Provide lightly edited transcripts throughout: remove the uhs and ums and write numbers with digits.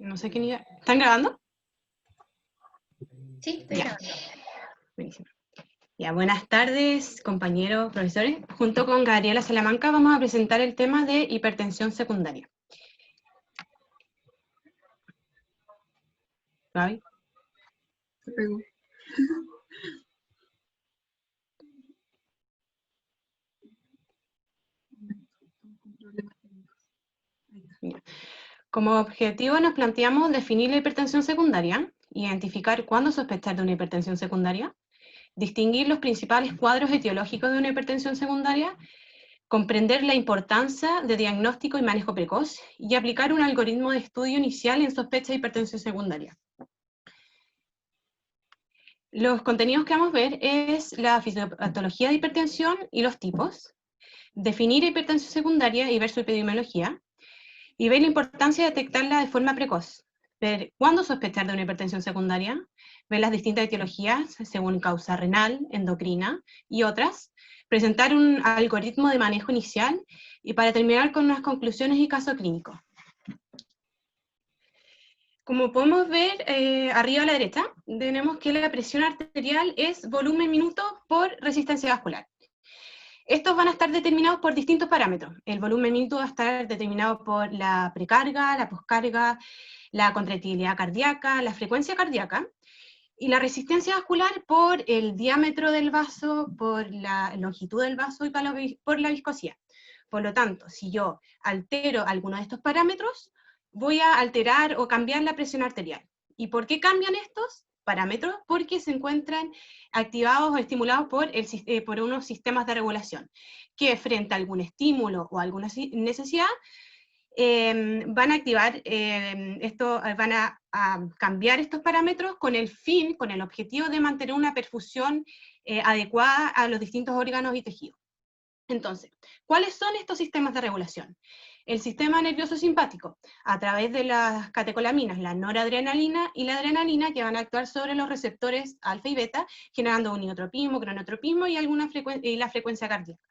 No sé quién iba. ¿Están grabando? Sí, estoy grabando. Buenísimo. Ya, buenas tardes, compañeros, profesores. Junto con Gabriela Salamanca vamos a presentar el tema de hipertensión secundaria. ¿Gaby? Se pegó. Como objetivo nos planteamos definir la hipertensión secundaria, identificar cuándo sospechar de una hipertensión secundaria, distinguir los principales cuadros etiológicos de una hipertensión secundaria, comprender la importancia de diagnóstico y manejo precoz y aplicar un algoritmo de estudio inicial en sospecha de hipertensión secundaria. Los contenidos que vamos a ver es la fisiopatología de hipertensión y los tipos, definir hipertensión secundaria y ver su epidemiología, y ver la importancia de detectarla de forma precoz, ver cuándo sospechar de una hipertensión secundaria, ver las distintas etiologías según causa renal, endocrina y otras, presentar un algoritmo de manejo inicial y para terminar con unas conclusiones y caso clínico. Como podemos ver arriba a la derecha, tenemos que la presión arterial es volumen minuto por resistencia vascular. Estos van a estar determinados por distintos parámetros. El volumen minuto va a estar determinado por la precarga, la poscarga, la contractilidad cardíaca, la frecuencia cardíaca, y la resistencia vascular por el diámetro del vaso, por la longitud del vaso y por la viscosidad. Por lo tanto, si yo altero alguno de estos parámetros, voy a alterar o cambiar la presión arterial. ¿Y por qué cambian estos parámetros? Porque se encuentran activados o estimulados por unos sistemas de regulación, que frente a algún estímulo o alguna necesidad, van a activar van a cambiar estos parámetros con el fin, con el objetivo de mantener una perfusión adecuada a los distintos órganos y tejidos. Entonces, ¿cuáles son estos sistemas de regulación? El sistema nervioso simpático, a través de las catecolaminas, la noradrenalina y la adrenalina, que van a actuar sobre los receptores alfa y beta, generando un iotropismo, cronotropismo y la frecuencia cardíaca.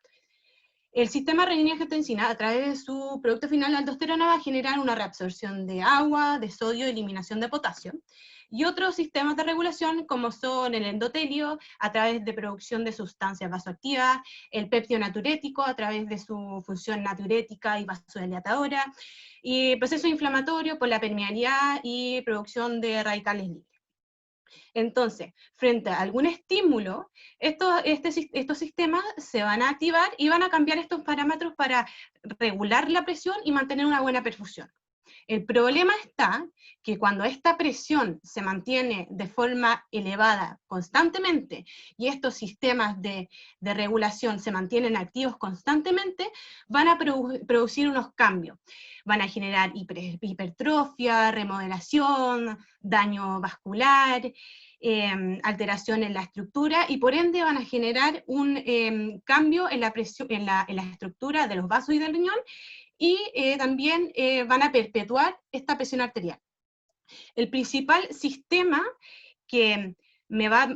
El sistema renina-angiotensina, a través de su producto final, la aldosterona, va a generar una reabsorción de agua, de sodio y eliminación de potasio. Y otros sistemas de regulación, como son el endotelio, a través de producción de sustancias vasoactivas, el péptido natriurético, a través de su función natriurética y vasodilatadora, y el proceso inflamatorio por la permeabilidad y producción de radicales libres. Entonces, frente a algún estímulo, estos sistemas se van a activar y van a cambiar estos parámetros para regular la presión y mantener una buena perfusión. El problema está que cuando esta presión se mantiene de forma elevada constantemente y estos sistemas de regulación se mantienen activos constantemente, van a producir unos cambios. Van a generar hipertrofia, remodelación, daño vascular, alteración en la estructura, y por ende van a generar un cambio en la presión, en la estructura de los vasos y del riñón, y también van a perpetuar esta presión arterial. El principal sistema que me va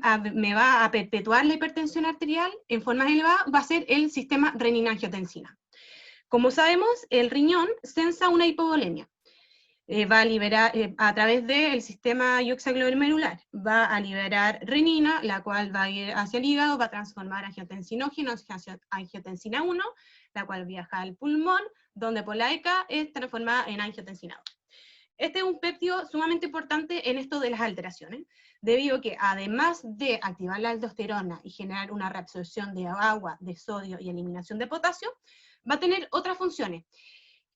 a perpetuar la hipertensión arterial en forma elevada va a ser el sistema renina-angiotensina. Como sabemos, el riñón sensa una hipovolemia. Va a liberar, a través del sistema ioxaglomerular, va a liberar renina, la cual va a ir hacia el hígado, va a transformar angiotensinógeno hacia angiotensina 1, la cual viaja al pulmón, donde por la ECA es transformada en angiotensina 2. Este es un péptido sumamente importante en esto de las alteraciones, debido a que además de activar la aldosterona y generar una reabsorción de agua, de sodio y eliminación de potasio, va a tener otras funciones,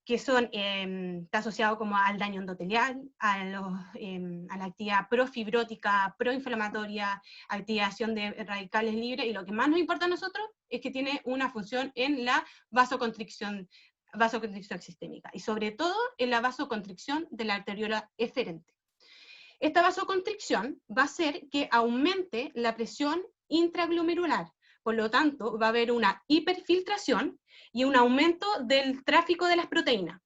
que son, está asociado como al daño endotelial, a la actividad profibrótica, proinflamatoria, activación de radicales libres, y lo que más nos importa a nosotros es que tiene una función en la vasoconstricción sistémica, y sobre todo en la vasoconstricción de la arteriola eferente. Esta vasoconstricción va a hacer que aumente la presión intraglomerular, por lo tanto va a haber una hiperfiltración y un aumento del tráfico de las proteínas.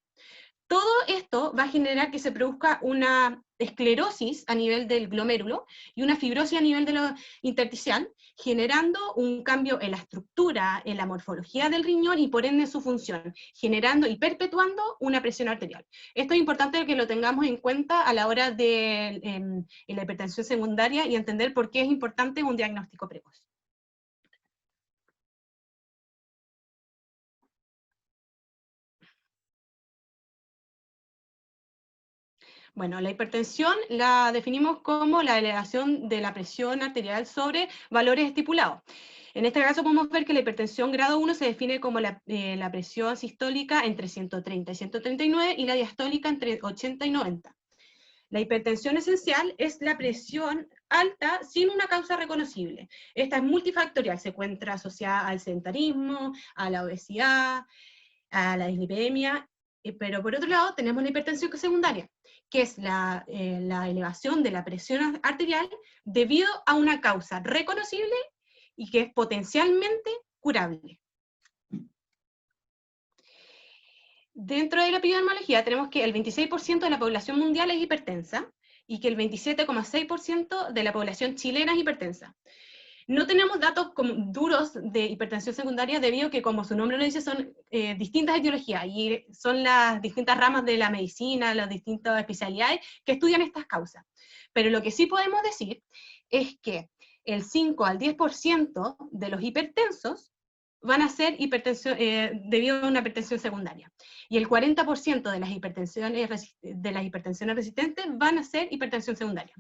Todo esto va a generar que se produzca una esclerosis a nivel del glomérulo y una fibrosis a nivel de lo intersticial, generando un cambio en la estructura, en la morfología del riñón y por ende en su función, generando y perpetuando una presión arterial. Esto es importante que lo tengamos en cuenta a la hora de en la hipertensión secundaria y entender por qué es importante un diagnóstico precoz. Bueno, la hipertensión la definimos como la elevación de la presión arterial sobre valores estipulados. En este caso podemos ver que la hipertensión grado 1 se define como la presión sistólica entre 130 y 139 y la diastólica entre 80 y 90. La hipertensión esencial es la presión alta sin una causa reconocible. Esta es multifactorial, se encuentra asociada al sedentarismo, a la obesidad, a la dislipidemia, pero por otro lado tenemos la hipertensión secundaria, que es la elevación de la presión arterial debido a una causa reconocible y que es potencialmente curable. Dentro de la epidemiología tenemos que el 26% de la población mundial es hipertensa y que el 27,6% de la población chilena es hipertensa. No tenemos datos duros de hipertensión secundaria debido a que, como su nombre lo dice, son distintas etiologías y son las distintas ramas de la medicina, las distintas especialidades que estudian estas causas. Pero lo que sí podemos decir es que el 5 al 10% de los hipertensos van a ser hipertensión, debido a una hipertensión secundaria. Y el 40% de las hipertensiones resistentes van a ser hipertensión secundaria.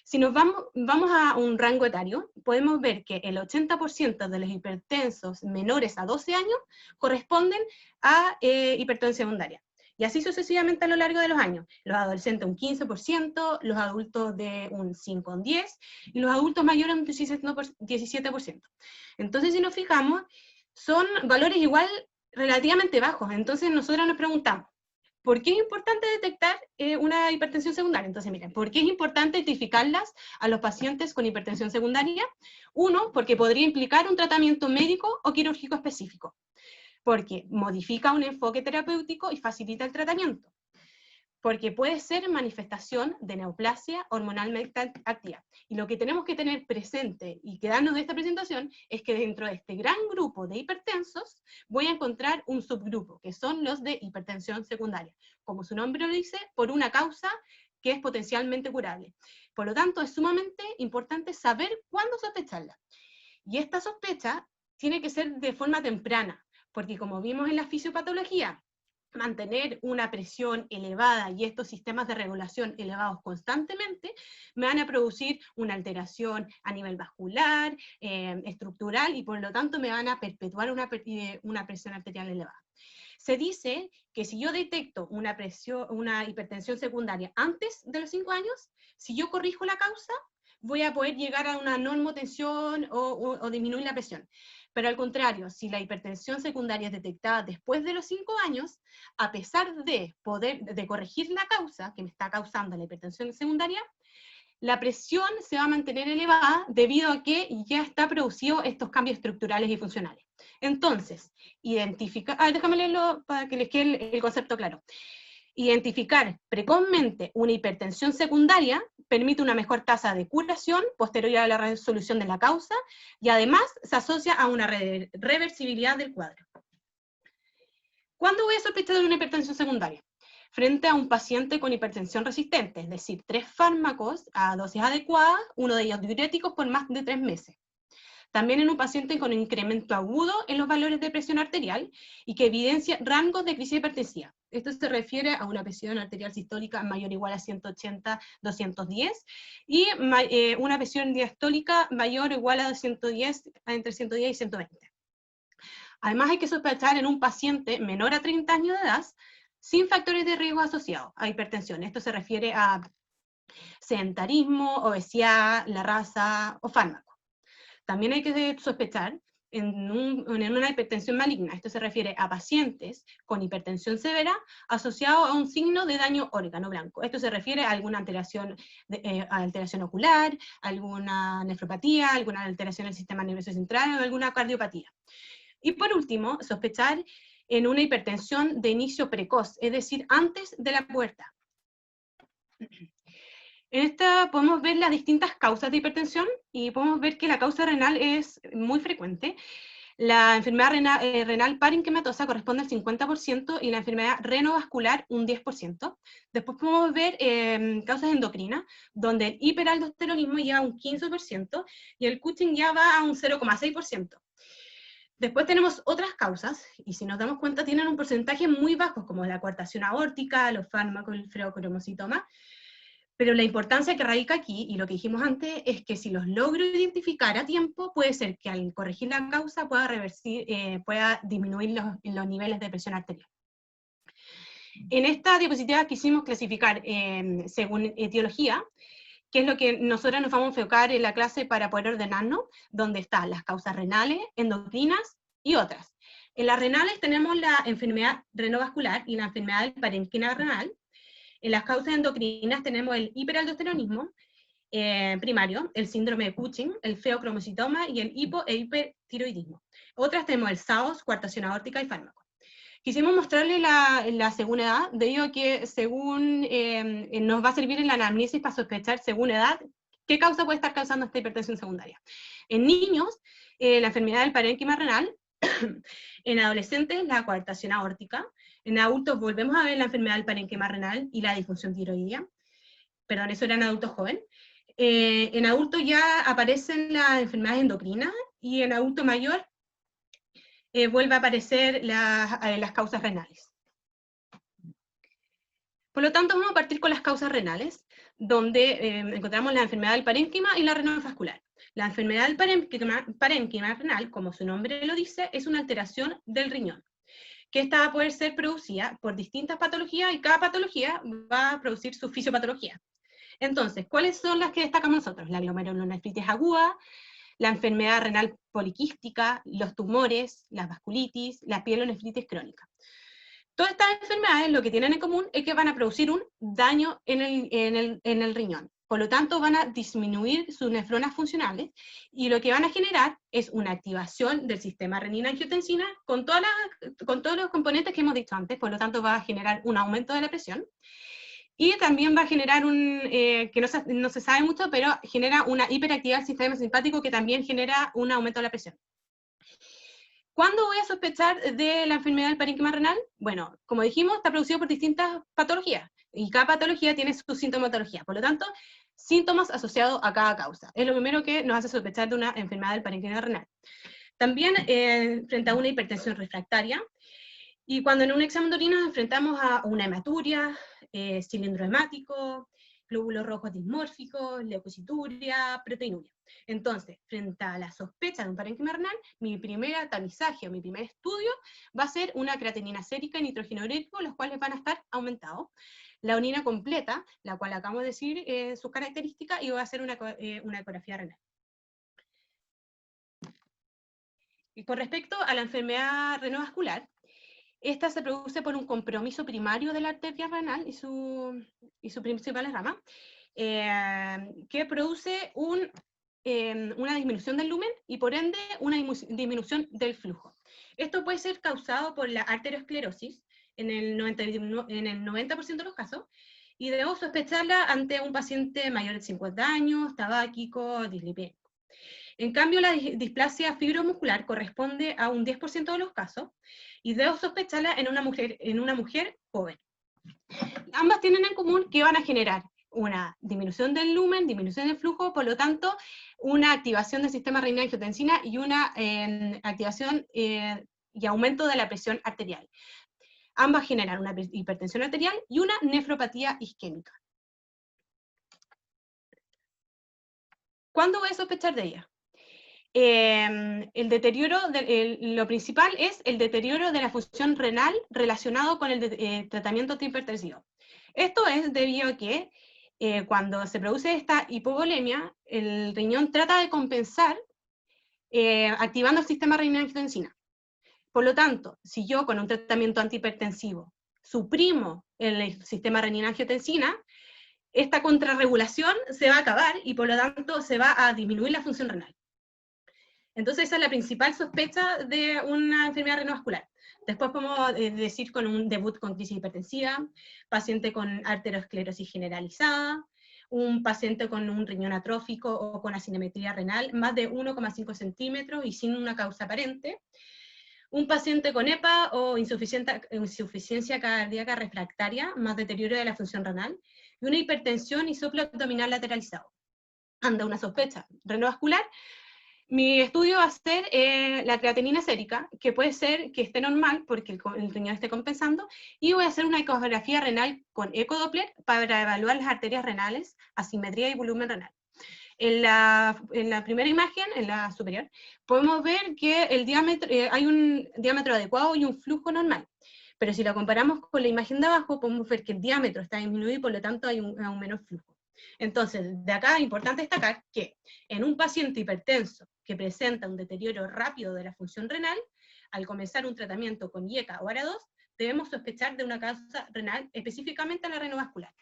Si nos vamos a un rango etario, podemos ver que el 80% de los hipertensos menores a 12 años corresponden a hipertensión secundaria. Y así sucesivamente a lo largo de los años. Los adolescentes un 15%, los adultos de un 5 a un 10%, y los adultos mayores un 17%. Entonces, si nos fijamos, son valores igual relativamente bajos. Entonces, nosotros nos preguntamos, ¿por qué es importante detectar una hipertensión secundaria? Entonces, miren, ¿por qué es importante identificarlas a los pacientes con hipertensión secundaria? Uno, porque podría implicar un tratamiento médico o quirúrgico específico, porque modifica un enfoque terapéutico y facilita el tratamiento, porque puede ser manifestación de neoplasia hormonalmente activa. Y lo que tenemos que tener presente y quedarnos de esta presentación es que dentro de este gran grupo de hipertensos voy a encontrar un subgrupo, que son los de hipertensión secundaria. Como su nombre lo dice, por una causa que es potencialmente curable. Por lo tanto, es sumamente importante saber cuándo sospecharla. Y esta sospecha tiene que ser de forma temprana, porque como vimos en la fisiopatología, mantener una presión elevada y estos sistemas de regulación elevados constantemente me van a producir una alteración a nivel vascular, estructural, y por lo tanto me van a perpetuar una presión arterial elevada. Se dice que si yo detecto una hipertensión secundaria antes de los 5 años, si yo corrijo la causa, voy a poder llegar a una normotensión o disminuir la presión. Pero al contrario, si la hipertensión secundaria es detectada después de los 5 años, a pesar de corregir la causa que me está causando la hipertensión secundaria, la presión se va a mantener elevada debido a que ya está producido estos cambios estructurales y funcionales. Entonces, déjame leerlo para que les quede el concepto claro. Identificar precozmente una hipertensión secundaria permite una mejor tasa de curación posterior a la resolución de la causa y además se asocia a una reversibilidad del cuadro. ¿Cuándo voy a sospechar de una hipertensión secundaria? Frente a un paciente con hipertensión resistente, es decir, 3 fármacos a dosis adecuada, uno de ellos diuréticos por más de 3 meses. También en un paciente con incremento agudo en los valores de presión arterial y que evidencia rangos de crisis hipertensiva. Esto se refiere a una presión arterial sistólica mayor o igual a 180/210 y una presión diastólica mayor o igual a 110, entre 110 y 120. Además hay que sospechar en un paciente menor a 30 años de edad sin factores de riesgo asociados a hipertensión. Esto se refiere a sedentarismo, obesidad, la raza o fármaco. También hay que sospechar en una hipertensión maligna. Esto se refiere a pacientes con hipertensión severa asociado a un signo de daño órgano blanco. Esto se refiere a alguna alteración ocular, alguna nefropatía, alguna alteración del sistema nervioso central o alguna cardiopatía. Y por último, sospechar en una hipertensión de inicio precoz, es decir, antes de la pubertad. En esta podemos ver las distintas causas de hipertensión y podemos ver que la causa renal es muy frecuente. La enfermedad renal parenquimatosa corresponde al 50% y la enfermedad renovascular un 10%. Después podemos ver causas endocrinas, donde el hiperaldosteronismo lleva un 15% y el Cushing ya va a un 0,6%. Después tenemos otras causas, y si nos damos cuenta tienen un porcentaje muy bajo, como la coartación aórtica, los fármacos, el freocromocitoma, pero la importancia que radica aquí, y lo que dijimos antes, es que si los logro identificar a tiempo, puede ser que al corregir la causa pueda reversir, pueda disminuir los niveles de presión arterial. En esta diapositiva quisimos clasificar según etiología, que es lo que nosotros nos vamos a enfocar en la clase para poder ordenarnos, donde están las causas renales, endocrinas y otras. En las renales tenemos la enfermedad renovascular y la enfermedad del parénquima renal. En las causas endocrinas tenemos el hiperaldosteronismo primario, el síndrome de Cushing, el feocromocitoma y el hipo e hipertiroidismo. Otras tenemos el SAOS, coartación aórtica y fármacos. Quisimos mostrarle la según edad, debido a que según nos va a servir en la anamnesis para sospechar según edad qué causa puede estar causando esta hipertensión secundaria. En niños, la enfermedad del parénquima renal, en adolescentes la coartación aórtica, en adultos volvemos a ver la enfermedad del parénquima renal y la disfunción tiroidea, perdón, eso era en adultos jóvenes. En adultos ya aparecen las enfermedades endocrinas y en adulto mayor vuelve a aparecer las causas renales. Por lo tanto, vamos a partir con las causas renales, donde encontramos la enfermedad del parénquima y la renovascular. La enfermedad del parénquima renal, como su nombre lo dice, es una alteración del riñón, que esta va a poder ser producida por distintas patologías y cada patología va a producir su fisiopatología. Entonces, ¿cuáles son las que destacamos nosotros? La glomerulonefritis aguda, la enfermedad renal poliquística, los tumores, la vasculitis, la pielonefritis crónica. Todas estas enfermedades lo que tienen en común es que van a producir un daño en el riñón. Por lo tanto, van a disminuir sus nefronas funcionales y lo que van a generar es una activación del sistema renina-angiotensina con todos los componentes que hemos dicho antes. Por lo tanto, va a generar un aumento de la presión. Y también va a generar que no se sabe mucho, pero genera una hiperactividad del sistema simpático que también genera un aumento de la presión. ¿Cuándo voy a sospechar de la enfermedad del parénquima renal? Bueno, como dijimos, está producido por distintas patologías, y cada patología tiene su sintomatología, por lo tanto, síntomas asociados a cada causa. Es lo primero que nos hace sospechar de una enfermedad del parénquima renal. También frente a una hipertensión refractaria, y cuando en un examen de orina nos enfrentamos a una hematuria, cilindro hemático, glóbulos rojos dismórficos, leucocituria, proteinuria. Entonces, frente a la sospecha de un parénquima renal, mi primer tamizaje o mi primer estudio va a ser una creatinina sérica y nitrógeno urétrico, los cuales van a estar aumentados. La orina completa, la cual acabamos de decir sus características, y va a ser una ecografía renal. Y con respecto a la enfermedad renovascular, esta se produce por un compromiso primario de la arteria renal y su principal rama, que produce una disminución del lumen y por ende una disminución del flujo. Esto puede ser causado por la arteriosclerosis en el 90% de los casos, y debemos sospecharla ante un paciente mayor de 50 años, tabáquico, dislipémico. En cambio, la displasia fibromuscular corresponde a un 10% de los casos, y debo sospecharla en una mujer joven. Ambas tienen en común que van a generar una disminución del lumen, disminución del flujo, por lo tanto, una activación del sistema renina-angiotensina y una activación y aumento de la presión arterial. Ambas generan una hipertensión arterial y una nefropatía isquémica. ¿Cuándo voy a sospechar de ella? El deterioro, lo principal es el deterioro de la función renal relacionado con el tratamiento antihipertensivo. Esto es debido a que cuando se produce esta hipovolemia, el riñón trata de compensar activando el sistema renina-angiotensina. Por lo tanto, si yo con un tratamiento antihipertensivo suprimo el sistema renina-angiotensina, esta contrarregulación se va a acabar y por lo tanto se va a disminuir la función renal. Entonces esa es la principal sospecha de una enfermedad renovascular. Después podemos decir con un debut con crisis hipertensiva, paciente con arteriosclerosis generalizada, un paciente con un riñón atrófico o con asimetría renal, más de 1,5 centímetros y sin una causa aparente, un paciente con EPA o insuficiencia cardíaca refractaria, más deterioro de la función renal, y una hipertensión y soplo abdominal lateralizado. Anda una sospecha renovascular. Mi estudio va a ser la creatinina sérica, que puede ser que esté normal porque el riñón esté compensando, y voy a hacer una ecografía renal con ecodoppler para evaluar las arterias renales, asimetría y volumen renal. En la primera imagen, en la superior, podemos ver que el diámetro, hay un diámetro adecuado y un flujo normal. Pero si lo comparamos con la imagen de abajo, podemos ver que el diámetro está disminuido y por lo tanto hay un menor flujo. Entonces, de acá es importante destacar que en un paciente hipertenso que presenta un deterioro rápido de la función renal, al comenzar un tratamiento con IECA o ARA2, debemos sospechar de una causa renal, específicamente la renovascular.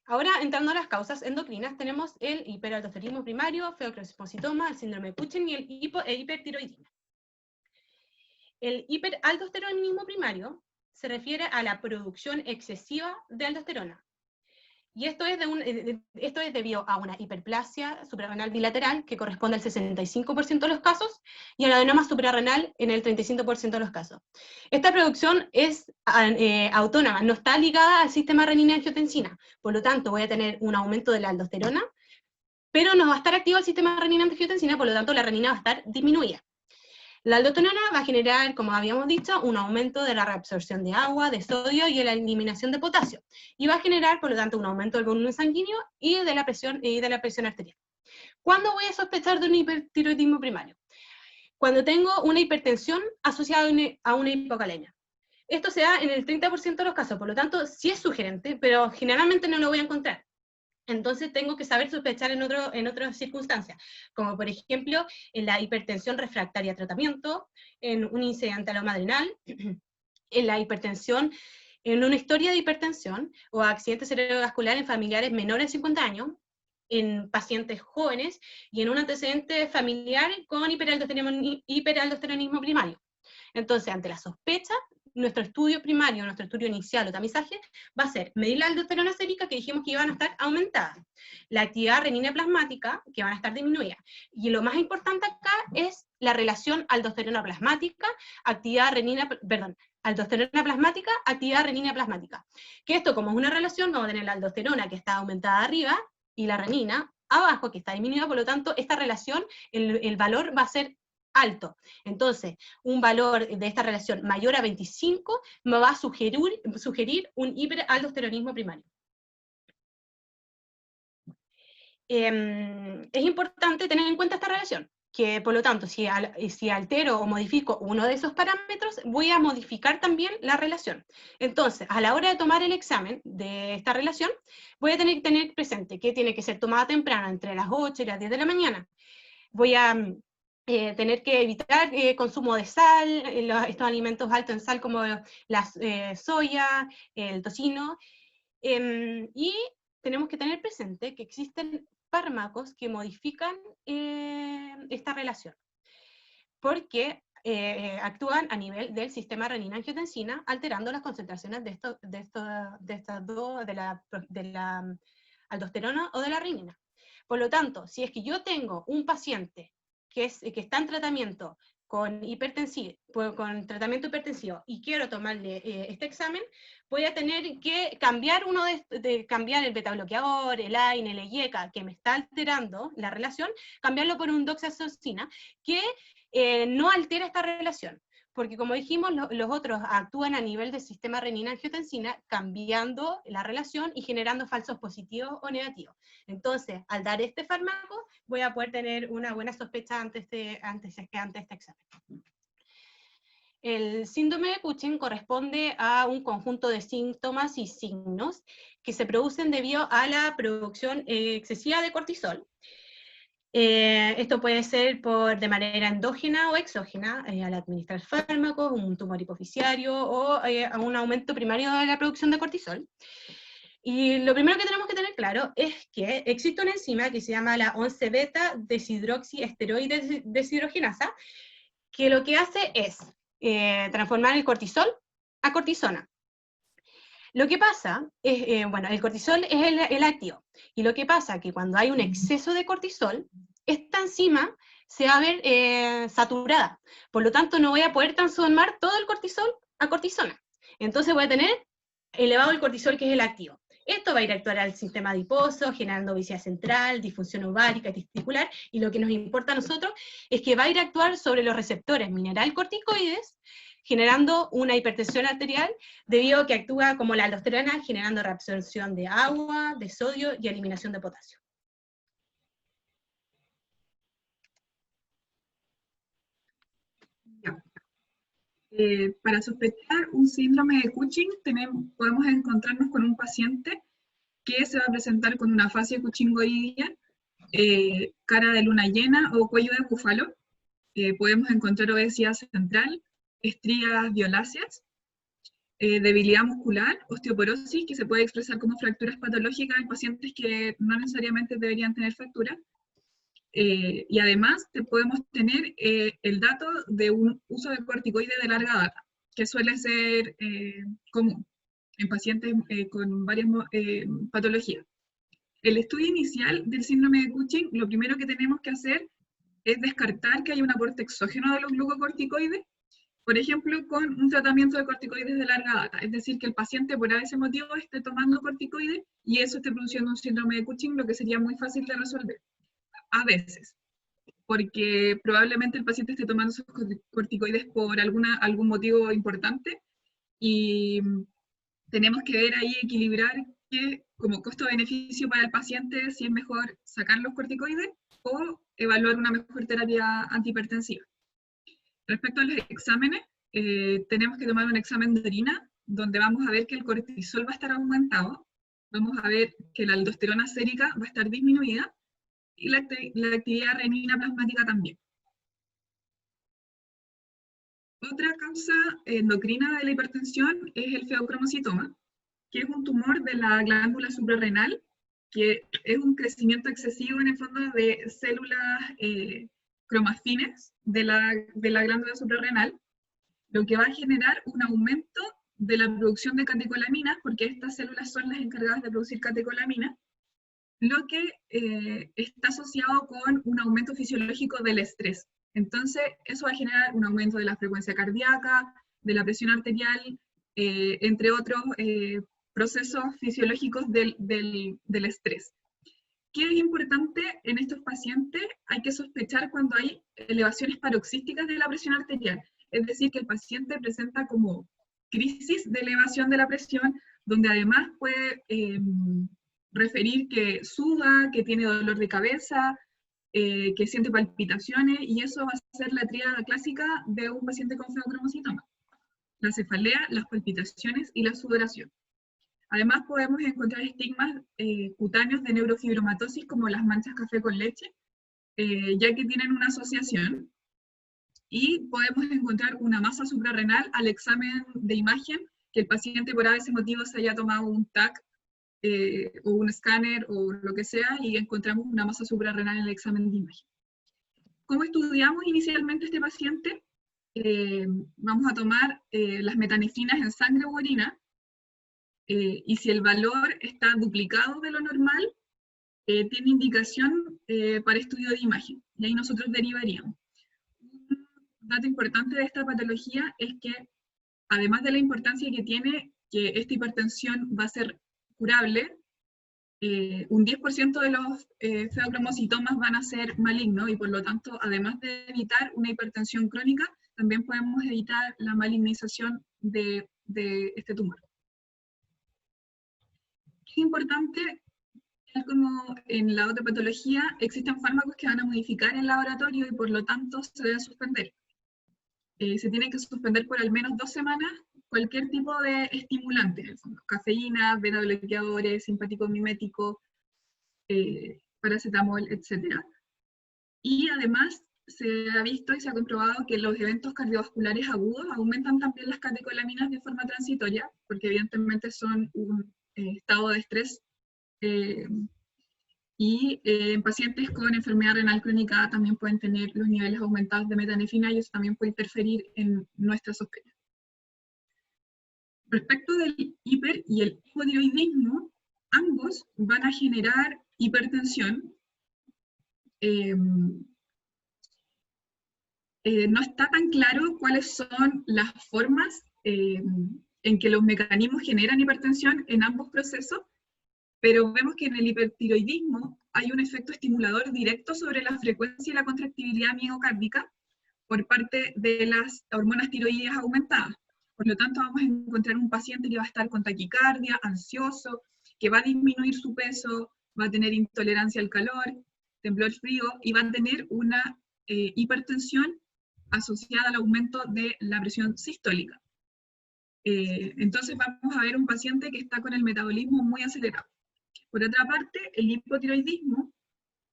Ahora, entrando a las causas endocrinas, tenemos el hiperaldosteronismo primario, feocromocitoma, el síndrome de Cushing y el hipertiroidismo. El hiperaldosteronismo primario se refiere a la producción excesiva de aldosterona. Y esto es debido a una hiperplasia suprarrenal bilateral, que corresponde al 65% de los casos, y a la adenoma suprarrenal en el 35% de los casos. Esta producción es autónoma, no está ligada al sistema renina-angiotensina, por lo tanto voy a tener un aumento de la aldosterona, pero no va a estar activo el sistema renina-angiotensina, por lo tanto la renina va a estar disminuida. La aldosterona va a generar, como habíamos dicho, un aumento de la reabsorción de agua, de sodio y de la eliminación de potasio. Y va a generar, por lo tanto, un aumento del volumen sanguíneo y de la presión arterial. ¿Cuándo voy a sospechar de un hipertiroidismo primario? Cuando tengo una hipertensión asociada a una hipocalemia. Esto se da en el 30% de los casos, por lo tanto, sí es sugerente, pero generalmente no lo voy a encontrar. Entonces tengo que saber sospechar en otras circunstancias, como por ejemplo en la hipertensión refractaria a tratamiento, en un incidente alomadrenal, en la hipertensión, en una historia de hipertensión o accidente cerebrovascular en familiares menores de 50 años, en pacientes jóvenes y en un antecedente familiar con hiperaldosteronismo primario. Entonces, ante la sospecha, nuestro estudio primario, nuestro estudio inicial o tamizaje, va a ser medir la aldosterona sérica, que dijimos que iban a estar aumentadas, la actividad renina plasmática, que van a estar disminuidas, y lo más importante acá es la relación aldosterona plasmática, aldosterona plasmática, actividad renina plasmática. Que esto, como es una relación, vamos a tener la aldosterona que está aumentada arriba, y la renina abajo, que está disminuida, por lo tanto, esta relación, el valor va a ser alto. Entonces, un valor de esta relación mayor a 25 me va a sugerir un hiperaldosteronismo primario. Es importante tener en cuenta esta relación, que por lo tanto, si altero o modifico uno de esos parámetros, voy a modificar también la relación. Entonces, a la hora de tomar el examen de esta relación, voy a tener que tener presente que tiene que ser tomada temprano, entre las 8 y las 10 de la mañana. Voy a tener que evitar consumo de sal, estos alimentos altos en sal como la soya, el tocino, y tenemos que tener presente que existen fármacos que modifican esta relación, porque actúan a nivel del sistema renina-angiotensina, alterando las concentraciones de estas dos, de la aldosterona o de la renina. Por lo tanto, si es que yo tengo un paciente que está en tratamiento con tratamiento hipertensivo y quiero tomarle este examen, voy a tener que cambiar cambiar el beta-bloqueador, el AINE, el IECA, que me está alterando la relación, cambiarlo por un doxazoxina, que no altera esta relación. Porque como dijimos, los otros actúan a nivel del sistema renina-angiotensina, cambiando la relación y generando falsos positivos o negativos. Entonces, al dar este fármaco, voy a poder tener una buena sospecha ante este examen. El síndrome de Cushing corresponde a un conjunto de síntomas y signos que se producen debido a la producción excesiva de cortisol. Esto puede ser de manera endógena o exógena, al administrar fármacos, un tumor hipoficiario o a un aumento primario de la producción de cortisol. Y lo primero que tenemos que tener claro es que existe una enzima que se llama la 11-beta deshidroxiesteroide deshidrogenasa, que lo que hace es transformar el cortisol a cortisona. Lo que pasa es, bueno, el cortisol es el activo, y lo que pasa es que cuando hay un exceso de cortisol, esta enzima se va a ver saturada, por lo tanto no voy a poder transformar todo el cortisol a cortisona, entonces voy a tener elevado el cortisol, que es el activo. Esto va a ir a actuar al sistema adiposo, generando obesidad central, disfunción ovárica, testicular, y lo que nos importa a nosotros es que va a ir a actuar sobre los receptores mineralcorticoides, generando una hipertensión arterial, debido a que actúa como la aldosterona, generando reabsorción de agua, de sodio y eliminación de potasio. Ya. Para sospechar un síndrome de Cushing, podemos encontrarnos con un paciente que se va a presentar con una afasia cuchingoidea, cara de luna llena o cuello de búfalo. Podemos encontrar obesidad central, estrías violáceas, debilidad muscular, osteoporosis, que se puede expresar como fracturas patológicas en pacientes que no necesariamente deberían tener fractura. Y además podemos tener el dato de un uso de corticoides de larga data, que suele ser común en pacientes con varias patologías. El estudio inicial del síndrome de Cushing, lo primero que tenemos que hacer es descartar que haya un aporte exógeno de los glucocorticoides, por ejemplo, con un tratamiento de corticoides de larga data, es decir, que el paciente por ese motivo esté tomando corticoides y eso esté produciendo un síndrome de Cushing, lo que sería muy fácil de resolver. A veces, porque probablemente el paciente esté tomando sus corticoides por algún motivo importante y tenemos que ver ahí, equilibrar que como costo-beneficio para el paciente, si es mejor sacar los corticoides o evaluar una mejor terapia antihipertensiva. Respecto a los exámenes, tenemos que tomar un examen de orina, donde vamos a ver que el cortisol va a estar aumentado, vamos a ver que la aldosterona sérica va a estar disminuida, y la actividad renina plasmática también. Otra causa endocrina de la hipertensión es el feocromocitoma, que es un tumor de la glándula suprarrenal, que es un crecimiento excesivo en el fondo de células cromafines de la glándula suprarrenal, lo que va a generar un aumento de la producción de catecolaminas, porque estas células son las encargadas de producir catecolaminas, lo que está asociado con un aumento fisiológico del estrés. Entonces, eso va a generar un aumento de la frecuencia cardíaca, de la presión arterial, entre otros procesos fisiológicos del estrés. ¿Qué es importante en estos pacientes? Hay que sospechar cuando hay elevaciones paroxísticas de la presión arterial, es decir, que el paciente presenta como crisis de elevación de la presión, donde además puede referir que suda, que tiene dolor de cabeza, que siente palpitaciones, y eso va a ser la tríada clásica de un paciente con feocromocitoma: la cefalea, las palpitaciones y la sudoración. Además podemos encontrar estigmas cutáneos de neurofibromatosis como las manchas café con leche, ya que tienen una asociación, y podemos encontrar una masa suprarrenal al examen de imagen, que el paciente por ese motivo se haya tomado un TAC o un escáner o lo que sea, y encontramos una masa suprarrenal en el examen de imagen. ¿Cómo estudiamos inicialmente este paciente? Vamos a tomar las metanefrinas en sangre u orina, y si el valor está duplicado de lo normal, tiene indicación para estudio de imagen, y ahí nosotros derivaríamos. Un dato importante de esta patología es que, además de la importancia que tiene que esta hipertensión va a ser curable, un 10% de los feocromocitomas van a ser malignos, y por lo tanto, además de evitar una hipertensión crónica, también podemos evitar la malignización de este tumor. Es importante, tal como en la otra patología, existen fármacos que van a modificar el laboratorio y por lo tanto se deben suspender. Se tiene que suspender por al menos 2 semanas cualquier tipo de estimulante, cafeína, beta bloqueadores, simpático mimético, paracetamol, etc. Y además se ha visto y se ha comprobado que los eventos cardiovasculares agudos aumentan también las catecolaminas de forma transitoria, porque evidentemente son un estado de estrés Y en pacientes con enfermedad renal crónica también pueden tener los niveles aumentados de metanefrina y eso también puede interferir en nuestra sospecha. Respecto del hiper y el hipotiroidismo, ambos van a generar hipertensión. No está tan claro cuáles son las formas en que los mecanismos generan hipertensión en ambos procesos, pero vemos que en el hipertiroidismo hay un efecto estimulador directo sobre la frecuencia y la contractibilidad miocárdica por parte de las hormonas tiroideas aumentadas. Por lo tanto, vamos a encontrar un paciente que va a estar con taquicardia, ansioso, que va a disminuir su peso, va a tener intolerancia al calor, temblor frío, y va a tener una hipertensión asociada al aumento de la presión sistólica. Entonces vamos a ver un paciente que está con el metabolismo muy acelerado. Por otra parte, el hipotiroidismo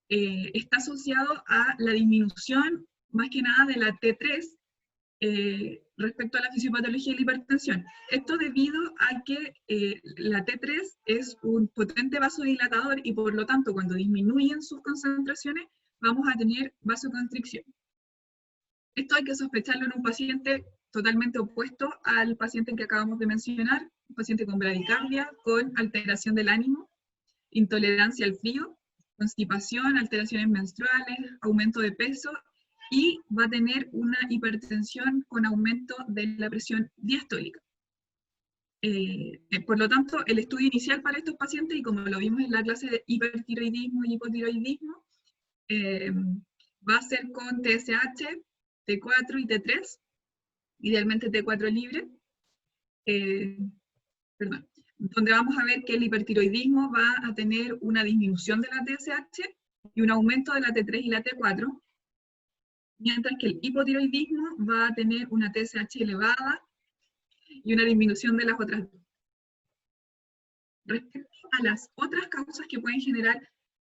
está asociado a la disminución, más que nada, de la T3 respecto a la fisiopatología de la hipertensión. Esto debido a que la T3 es un potente vasodilatador y por lo tanto cuando disminuyen sus concentraciones vamos a tener vasoconstricción. Esto hay que sospecharlo en un paciente totalmente opuesto al paciente que acabamos de mencionar, un paciente con bradicardia, con alteración del ánimo, intolerancia al frío, constipación, alteraciones menstruales, aumento de peso, y va a tener una hipertensión con aumento de la presión diastólica. Por lo tanto, el estudio inicial para estos pacientes, y como lo vimos en la clase de hipertiroidismo y hipotiroidismo, va a ser con TSH, T4 y T3, idealmente T4 libre, donde vamos a ver que el hipertiroidismo va a tener una disminución de la TSH y un aumento de la T3 y la T4, mientras que el hipotiroidismo va a tener una TSH elevada y una disminución de las otras dos. Respecto a las otras causas que pueden generar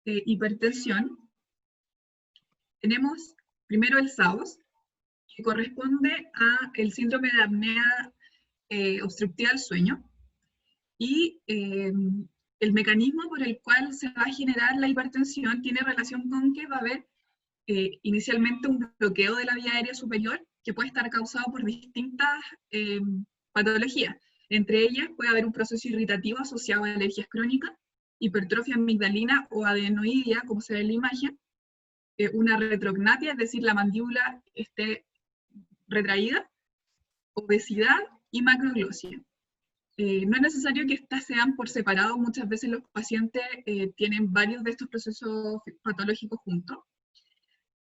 hipertensión, tenemos primero el SAOS, que corresponde al síndrome de apnea obstructiva del sueño, y el mecanismo por el cual se va a generar la hipertensión tiene relación con que va a haber inicialmente un bloqueo de la vía aérea superior que puede estar causado por distintas patologías. Entre ellas puede haber un proceso irritativo asociado a alergias crónicas, hipertrofia amigdalina o adenoidia, como se ve en la imagen, una retrognatia, es decir, la mandíbula esté retraída, obesidad y macroglosia. No es necesario que estas sean por separado, muchas veces los pacientes tienen varios de estos procesos patológicos juntos.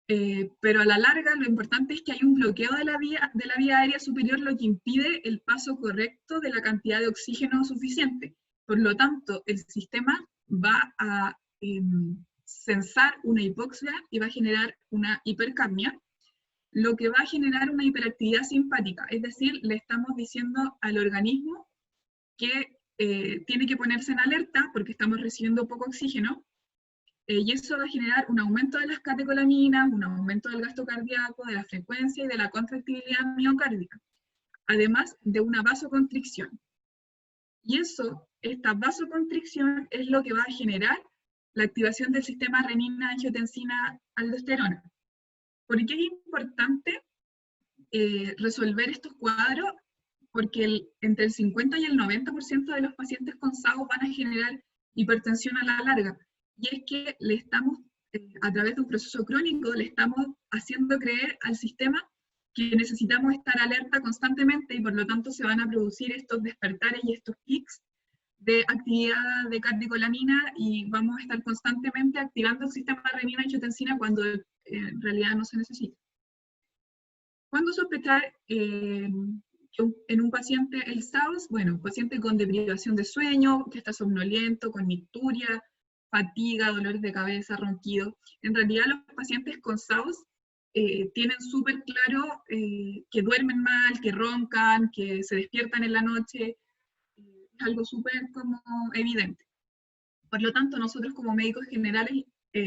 Pero a la larga lo importante es que hay un bloqueo de la vía aérea superior, lo que impide el paso correcto de la cantidad de oxígeno suficiente. Por lo tanto, el sistema va a sensar una hipoxia y va a generar una hipercapnia, lo que va a generar una hiperactividad simpática, es decir, le estamos diciendo al organismo que tiene que ponerse en alerta porque estamos recibiendo poco oxígeno, y eso va a generar un aumento de las catecolaminas, un aumento del gasto cardíaco, de la frecuencia y de la contractibilidad miocárdica, además de una vasoconstricción. Y esta vasoconstricción es lo que va a generar la activación del sistema renina-angiotensina-aldosterona. ¿Por qué es importante resolver estos cuadros? Porque entre el 50 y el 90% de los pacientes con SAOS van a generar hipertensión a la larga. Y es que le estamos, a través de un proceso crónico, le estamos haciendo creer al sistema que necesitamos estar alerta constantemente y por lo tanto se van a producir estos despertares y estos pics de actividad de catecolamina y vamos a estar constantemente activando el sistema renina-angiotensina cuando en realidad no se necesita. ¿Cuándo sospechar en un paciente el SAOS? Bueno, un paciente con deprivación de sueño, que está somnoliento, con nicturia, fatiga, dolores de cabeza, ronquido. En realidad los pacientes con SAOS tienen súper claro que duermen mal, que roncan, que se despiertan en la noche, es algo súper como evidente. Por lo tanto, nosotros como médicos generales,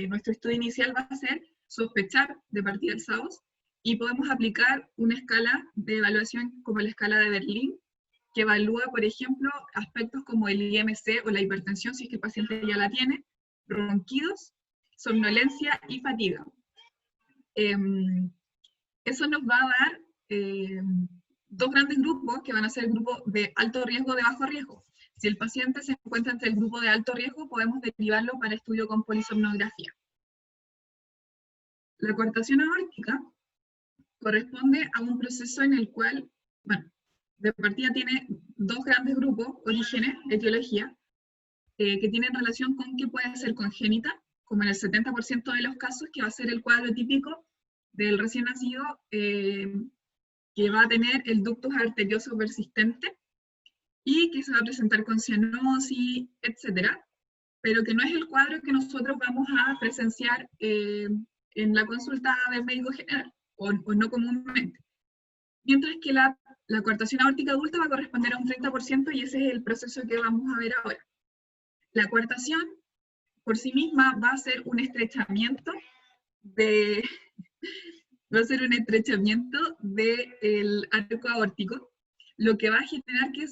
nuestro estudio inicial va a ser sospechar de partida el SAOS, y podemos aplicar una escala de evaluación como la escala de Berlín, que evalúa, por ejemplo, aspectos como el IMC o la hipertensión, si es que el paciente ya la tiene, ronquidos, somnolencia y fatiga. Eso nos va a dar dos grandes grupos que van a ser el grupo de alto riesgo de bajo riesgo. Si el paciente se encuentra entre el grupo de alto riesgo, podemos derivarlo para estudio con polisomnografía. La coartación aórtica corresponde a un proceso en el cual, bueno, de partida tiene dos grandes grupos, orígenes, etiología, que tienen relación con que puede ser congénita, como en el 70% de los casos, que va a ser el cuadro típico del recién nacido, que va a tener el ductus arterioso persistente, y que se va a presentar con cianosis, etcétera, pero que no es el cuadro que nosotros vamos a presenciar en la consulta del médico general, o no comúnmente. Mientras que la coartación aórtica adulta va a corresponder a un 30%, y ese es el proceso que vamos a ver ahora. La coartación, por sí misma, va a ser un estrechamiento del arco aórtico, lo que va a generar que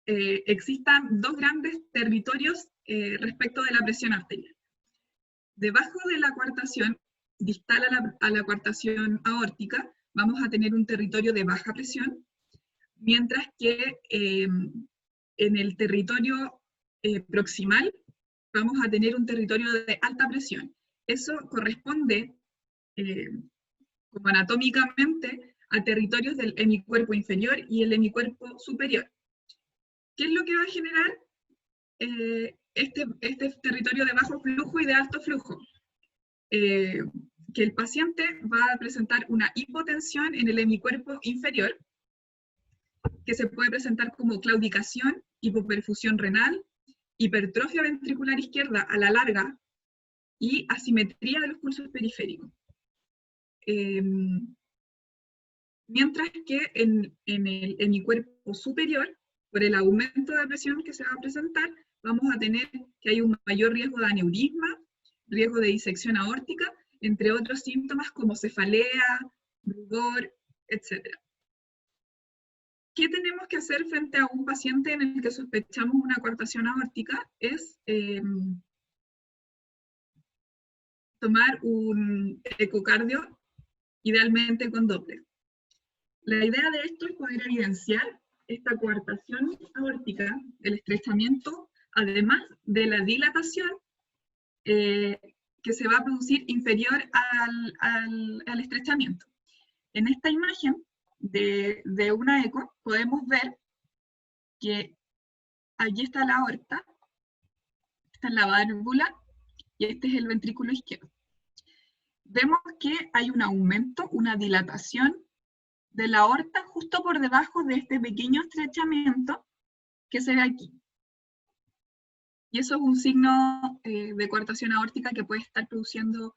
existan dos grandes territorios respecto de la presión arterial. Debajo de la coartación, distal a la coartación aórtica, vamos a tener un territorio de baja presión, mientras que en el territorio proximal vamos a tener un territorio de alta presión. Eso corresponde, como anatómicamente, a territorios del hemicuerpo inferior y el hemicuerpo superior. ¿Qué es lo que va a generar este territorio de bajo flujo y de alto flujo? Que el paciente va a presentar una hipotensión en el hemicuerpo inferior, que se puede presentar como claudicación, hipoperfusión renal, hipertrofia ventricular izquierda a la larga y asimetría de los pulsos periféricos. Mientras que en el hemicuerpo superior, por el aumento de presión que se va a presentar, vamos a tener que hay un mayor riesgo de aneurisma, riesgo de disección aórtica, entre otros síntomas como cefalea, rubor, etc. ¿Qué tenemos que hacer frente a un paciente en el que sospechamos una coartación aórtica? Es tomar un ecocardio, idealmente con Doppler. La idea de esto es poder evidenciar esta coartación aórtica, el estrechamiento, además de la dilatación que se va a producir inferior al estrechamiento. En esta imagen de una eco podemos ver que allí está la aorta, esta es la válvula y este es el ventrículo izquierdo. Vemos que hay un aumento, una dilatación de la aorta justo por debajo de este pequeño estrechamiento que se ve aquí. Y eso es un signo de coartación aórtica que puede estar produciendo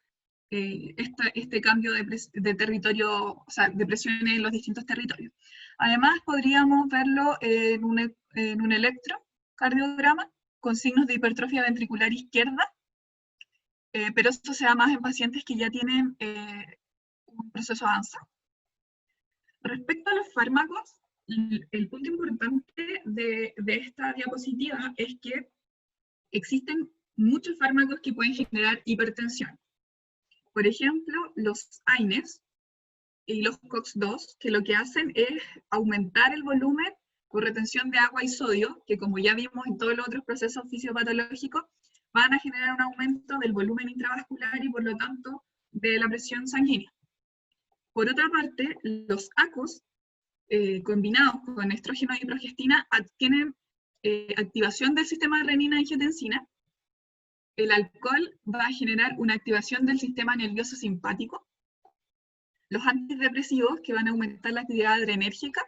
este cambio de territorio, o sea, de presión en los distintos territorios. Además, podríamos verlo en un electrocardiograma con signos de hipertrofia ventricular izquierda, pero esto se da más en pacientes que ya tienen un proceso avanzado. Respecto a los fármacos, el punto importante de esta diapositiva es que existen muchos fármacos que pueden generar hipertensión. Por ejemplo, los AINES y los COX-2, que lo que hacen es aumentar el volumen por retención de agua y sodio, que como ya vimos en todos los otros procesos fisiopatológicos, van a generar un aumento del volumen intravascular y por lo tanto de la presión sanguínea. Por otra parte, los ACOS, combinados con estrógeno y progestina, tienen activación del sistema de renina-angiotensina. El alcohol va a generar una activación del sistema nervioso simpático. Los antidepresivos, que van a aumentar la actividad adrenérgica,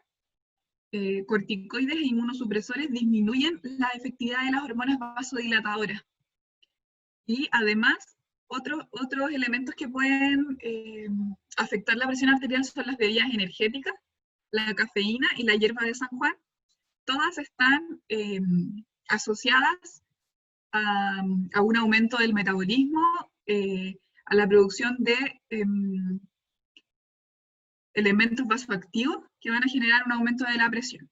corticoides e inmunosupresores, disminuyen la efectividad de las hormonas vasodilatadoras. Y además, otros elementos que pueden afectar la presión arterial son las bebidas energéticas, la cafeína y la hierba de San Juan. Todas están asociadas a un aumento del metabolismo, a la producción de elementos vasoactivos que van a generar un aumento de la presión.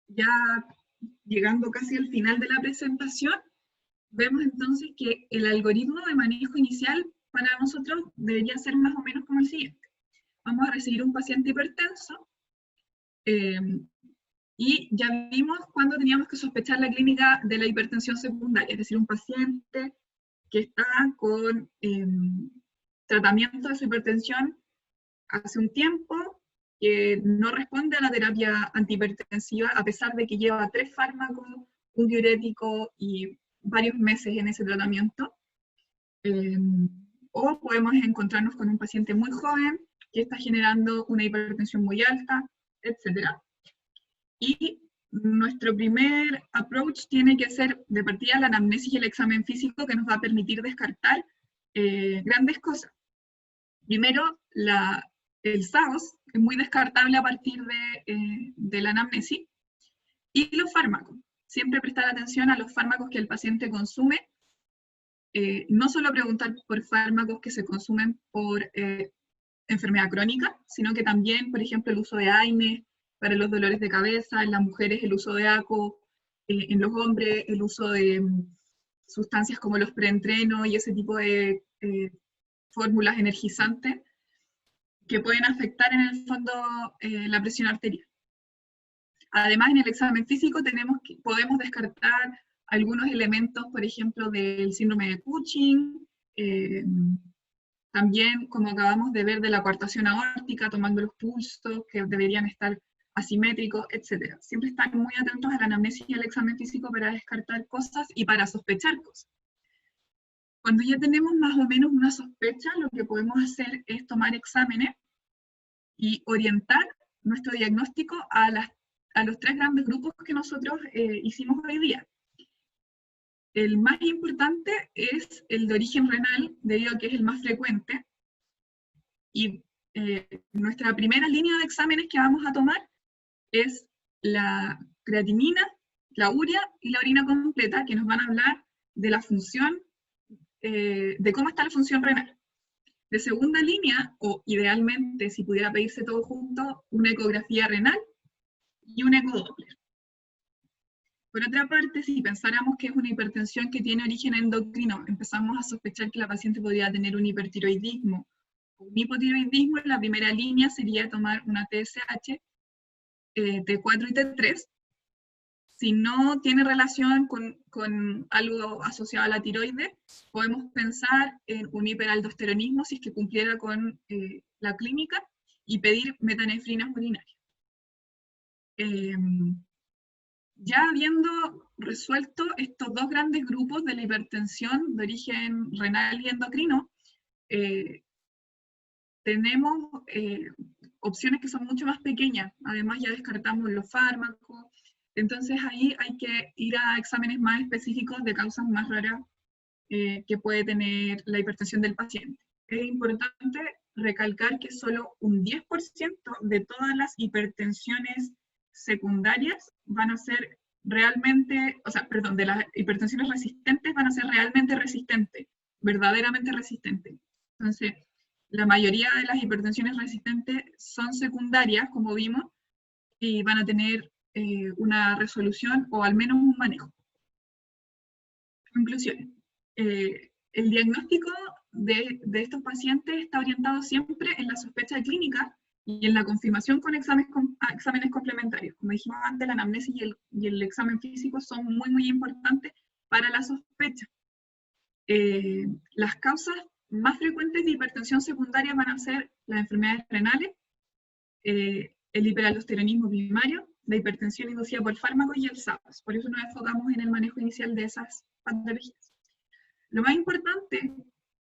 Ya llegando casi al final de la presentación, vemos entonces que el algoritmo de manejo inicial para nosotros debería ser más o menos como el siguiente. Vamos a recibir un paciente hipertenso, y ya vimos cuándo teníamos que sospechar la clínica de la hipertensión secundaria, es decir, un paciente que está con tratamiento de su hipertensión hace un tiempo, que no responde a la terapia antihipertensiva a pesar de que lleva 3 fármacos, un diurético y varios meses en ese tratamiento. O podemos encontrarnos con un paciente muy joven que está generando una hipertensión muy alta, etc. Y nuestro primer approach tiene que ser de partida la anamnesis y el examen físico, que nos va a permitir descartar grandes cosas. Primero, el SAOS es muy descartable a partir de la anamnesis. Y los fármacos. Siempre prestar atención a los fármacos que el paciente consume. No solo preguntar por fármacos que se consumen por enfermedad crónica, sino que también, por ejemplo, el uso de AINE para los dolores de cabeza, en las mujeres el uso de ACO, en los hombres el uso de sustancias como los preentrenos y ese tipo de fórmulas energizantes que pueden afectar en el fondo la presión arterial. Además, en el examen físico podemos descartar algunos elementos, por ejemplo, del síndrome de Cushing, también, como acabamos de ver, de la coartación aórtica, tomando los pulsos, que deberían estar asimétricos, etc. Siempre estar muy atentos a la anamnesis y al examen físico para descartar cosas y para sospechar cosas. Cuando ya tenemos más o menos una sospecha, lo que podemos hacer es tomar exámenes y orientar nuestro diagnóstico a los 3 grandes grupos que nosotros hicimos hoy día. El más importante es el de origen renal, debido a que es el más frecuente, y nuestra primera línea de exámenes que vamos a tomar es la creatinina, la urea y la orina completa, que nos van a hablar de la función, de cómo está la función renal. De segunda línea, o idealmente, si pudiera pedirse todo junto, una ecografía renal y un ecodoppler. Por otra parte, si pensáramos que es una hipertensión que tiene origen endocrino, empezamos a sospechar que la paciente podría tener un hipertiroidismo o un hipotiroidismo, la primera línea sería tomar una TSH, T4 y T3. Si no tiene relación con algo asociado a la tiroides, podemos pensar en un hiperaldosteronismo si es que cumpliera con la clínica y pedir metanefrinas urinarias. Ya habiendo resuelto estos 2 grandes grupos de la hipertensión de origen renal y endocrino, tenemos opciones que son mucho más pequeñas. Además ya descartamos los fármacos. Entonces ahí hay que ir a exámenes más específicos de causas más raras que puede tener la hipertensión del paciente. Es importante recalcar que solo un 10% de todas las hipertensiones secundarias van a ser realmente, de las hipertensiones resistentes van a ser realmente resistentes, verdaderamente resistentes. Entonces, la mayoría de las hipertensiones resistentes son secundarias, como vimos, y van a tener una resolución o al menos un manejo. Conclusiones. El diagnóstico de estos pacientes está orientado siempre en la sospecha clínica y en la confirmación con exámenes complementarios. Como dijimos antes, la anamnesis y el examen físico son muy, muy importantes para la sospecha. Las causas más frecuentes de hipertensión secundaria van a ser las enfermedades renales, el hiperaldosteronismo primario, la hipertensión inducida por fármacos y el SAPS. Por eso nos enfocamos en el manejo inicial de esas patologías. Lo más importante,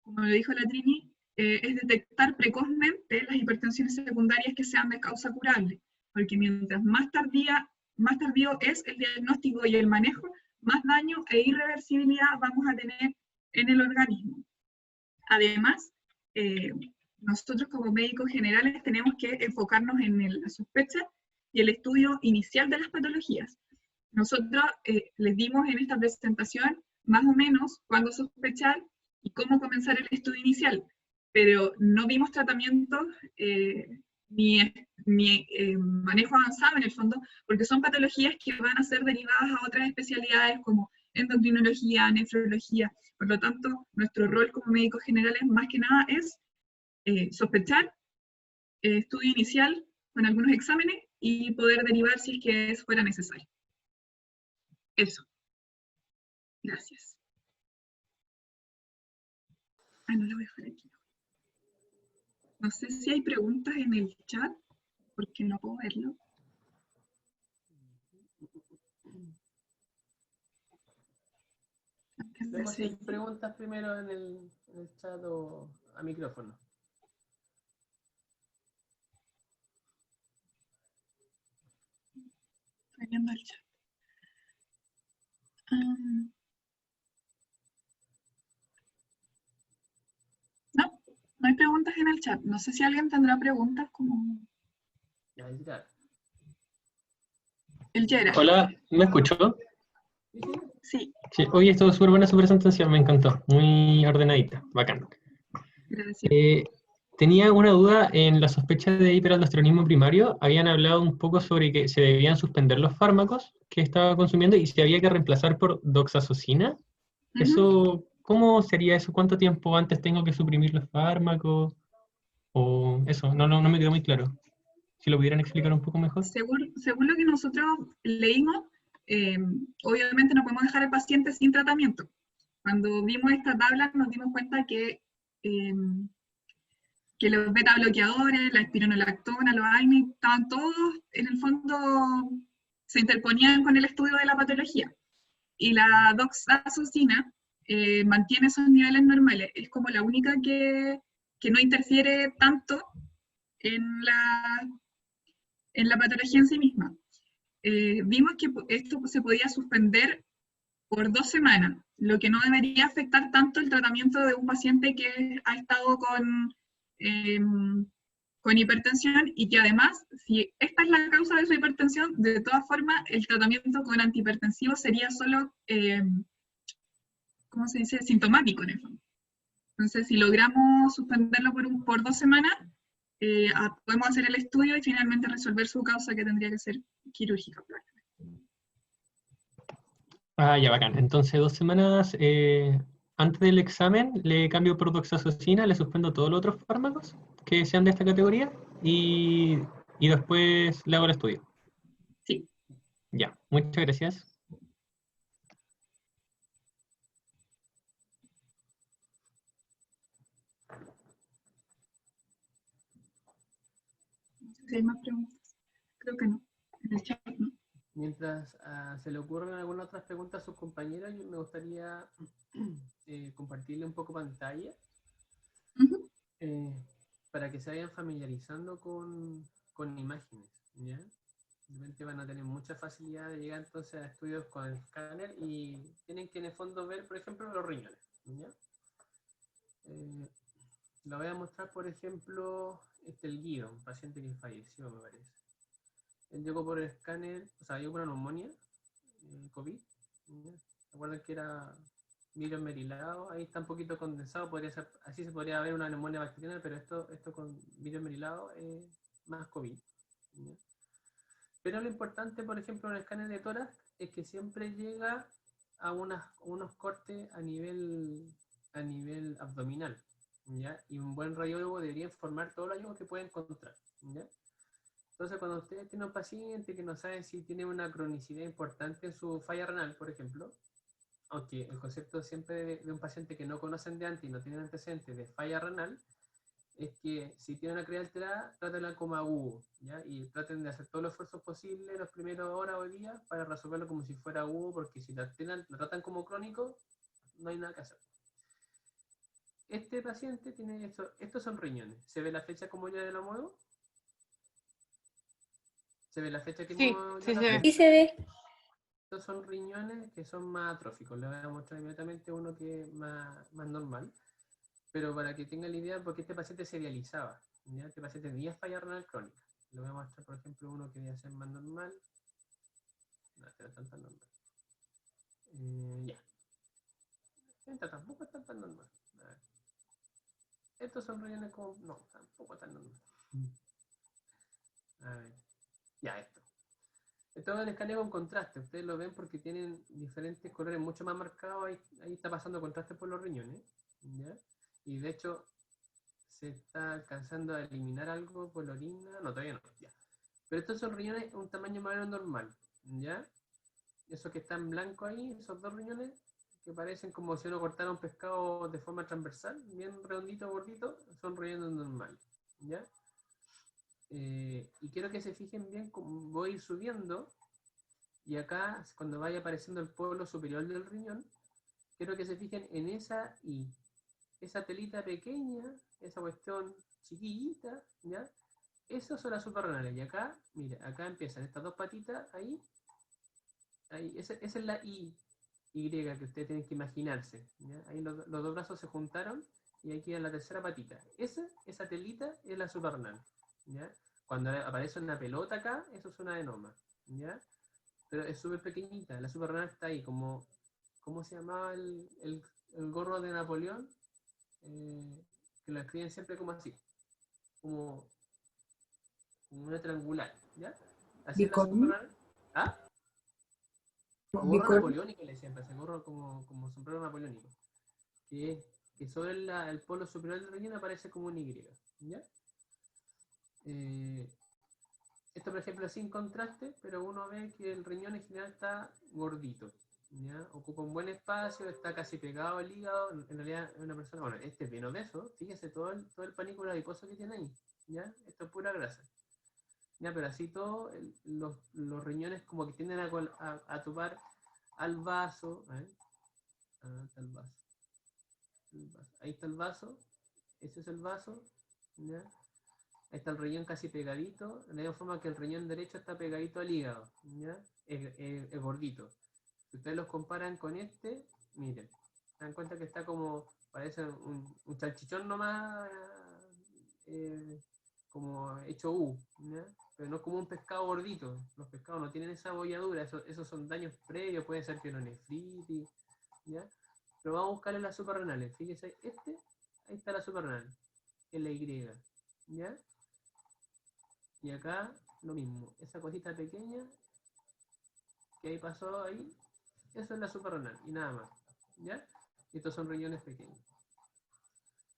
como lo dijo la Trini, es detectar precozmente las hipertensiones secundarias que sean de causa curable, porque mientras más tardío es el diagnóstico y el manejo, más daño e irreversibilidad vamos a tener en el organismo. Además, nosotros como médicos generales tenemos que enfocarnos en la sospecha y el estudio inicial de las patologías. Nosotros les dimos en esta presentación más o menos cuándo sospechar y cómo comenzar el estudio inicial, pero no vimos tratamientos ni manejo avanzado en el fondo, porque son patologías que van a ser derivadas a otras especialidades como endocrinología, nefrología. Por lo tanto, nuestro rol como médicos generales más que nada es sospechar, estudio inicial con algunos exámenes y poder derivar si es que eso fuera necesario. Eso. Gracias. Ah, no lo voy a dejar aquí. No sé si hay preguntas en el chat, porque no puedo verlo. Vemos si hay preguntas primero en el chat o a micrófono. Estoy viendo el chat. No, no hay preguntas en el chat. No sé si alguien tendrá preguntas como el Gerard. Hola, ¿me escuchó? Sí. Sí, hoy estuvo súper buena su presentación, me encantó. Muy ordenadita, bacán. Gracias. Tenía una duda en la sospecha de hiperaldosteronismo primario. Habían hablado un poco sobre que se debían suspender los fármacos que estaba consumiendo y se había que reemplazar por doxazocina. Eso, ¿cómo sería eso? ¿Cuánto tiempo antes tengo que suprimir los fármacos? O eso, no me quedó muy claro. Si lo pudieran explicar un poco mejor. Según lo que nosotros leímos, obviamente no podemos dejar al paciente sin tratamiento. Cuando vimos esta tabla nos dimos cuenta que los beta bloqueadores, la espironolactona, los AINE, estaban todos, en el fondo, se interponían con el estudio de la patología. Y la doxazocina mantiene esos niveles normales. Es como la única que no interfiere tanto en la patología en sí misma. Vimos que esto se podía suspender por 2 semanas, lo que no debería afectar tanto el tratamiento de un paciente que ha estado con hipertensión y que además, si esta es la causa de su hipertensión, de todas formas, el tratamiento con antihipertensivos sería solo, ¿cómo se dice?, sintomático en el fondo. Entonces, si logramos suspenderlo por 2 semanas, podemos hacer el estudio y finalmente resolver su causa, que tendría que ser quirúrgica. Ah, ya, bacán. Entonces, 2 semanas antes del examen le cambio por doxazocina, le suspendo todos los otros fármacos que sean de esta categoría y después le hago el estudio. Sí. Ya, muchas gracias. No sé si hay más preguntas. Creo que no. En el chat, ¿no? Mientras se le ocurren algunas otras preguntas a sus compañeros, me gustaría compartirle un poco pantalla para que se vayan familiarizando con imágenes, ¿ya? De repente van a tener mucha facilidad de llegar entonces a estudios con el escáner y tienen que en el fondo ver, por ejemplo, los riñones, ¿ya? Lo voy a mostrar, por ejemplo, el Guido, un paciente que falleció, me parece. Él llegó por el escáner, o sea, llegó por una neumonía, COVID. Recuerden que era virus merilado, ahí está un poquito condensado, podría ser, así se podría ver una neumonía bacteriana, pero esto con virus merilado es más COVID. ¿Ya? Pero lo importante, por ejemplo, en el escáner de tórax es que siempre llega a unos cortes a nivel abdominal, ¿ya? Y un buen radiólogo debería informar todos los hallazgos que puede encontrar, ¿ya? Entonces, cuando ustedes tienen un paciente que no saben si tiene una cronicidad importante en su falla renal, por ejemplo, aunque el concepto siempre de un paciente que no conocen de antes y no tienen antecedentes de falla renal, es que si tiene una creencia alterada, trátenla como agudo, ¿ya? Y traten de hacer todos los esfuerzos posibles las primeras horas o días para resolverlo como si fuera agudo, porque si lo tratan como crónico, no hay nada que hacer. Este paciente tiene estos son riñones. ¿Se ve la fecha como ya la muevo? ¿Se ve la fecha que muevo? Sí se ve. Estos son riñones que son más atróficos. Les voy a mostrar inmediatamente uno que es más normal. Pero para que tengan la idea, porque este paciente se dializaba. ¿Ya? Este paciente tenía falla renal crónica. Le voy a mostrar, por ejemplo, uno que debe ser más normal. No, este no es tan normal. Ya. Esta tampoco es tan normal. A ver. Estos son riñones como... No, tampoco tan normal. A ver. Ya, esto. Esto es un escaneo con contraste. Ustedes lo ven porque tienen diferentes colores mucho más marcados. Ahí está pasando contraste por los riñones. ¿Ya? Y de hecho, se está alcanzando a eliminar algo por la orina. No, todavía no. Ya. Pero estos son riñones un tamaño más o menos normal. ¿Ya? Esos que están blancos ahí, esos dos riñones, que parecen como si uno cortara un pescado de forma transversal, bien redondito, gordito, son riñones normales. ¿Ya? Y quiero que se fijen bien cómo voy a ir subiendo, y acá, cuando vaya apareciendo el polo superior del riñón, quiero que se fijen en esa I, esa telita pequeña, esa cuestión chiquillita, ¿ya? Esos son las suprarrenales, y acá, mire, acá empiezan estas dos patitas, ahí, esa es la I, Y que ustedes tienen que imaginarse, ¿ya? Ahí los dos brazos se juntaron, y aquí en la tercera patita. Esa telita es la suprarrenal, ¿ya? Cuando aparece una pelota acá, eso es un adenoma, ¿ya? Pero es súper pequeñita, la suprarrenal está ahí, como, ¿cómo se llamaba el gorro de Napoleón? Que lo escriben siempre como así, como una triangular, ¿ya? Así es la Bicornio. suprarrenal. ¿Ah? Gorro Bicornio. napoleónico le siempre, ese gorro como sombrero napoleónico. Que sobre el polo superior del riñón aparece como un Y, ¿ya? Esto, por ejemplo, es sin contraste, pero uno ve que el riñón en general está gordito, ¿ya? Ocupa un buen espacio, está casi pegado al hígado. En realidad, es una persona, bueno, este es bien obeso, fíjese todo el panículo adiposo que tiene ahí, ¿ya? Esto es pura grasa. Ya, pero así todo, los riñones como que tienden a topar al vaso. Ahí está el vaso. Ahí está el vaso. Ese es el vaso. ¿Ya? Ahí está el riñón casi pegadito. De la misma forma que el riñón derecho está pegadito al hígado. ¿Ya? Es gordito. Si ustedes los comparan con este, miren. Se dan cuenta que está como, parece un salchichón nomás, como hecho U, ¿ya? Pero no como un pescado gordito. Los pescados no tienen esa bolladura, esos son daños previos, puede ser pielonefritis, ¿ya? Pero vamos a buscarle las suprarrenales. Fíjese, ahí está la suprarrenal, que es la Y, ¿ya? Y acá lo mismo, esa cosita pequeña que ahí pasó ahí, eso es la suprarrenal y nada más, ¿ya? Y estos son riñones pequeños.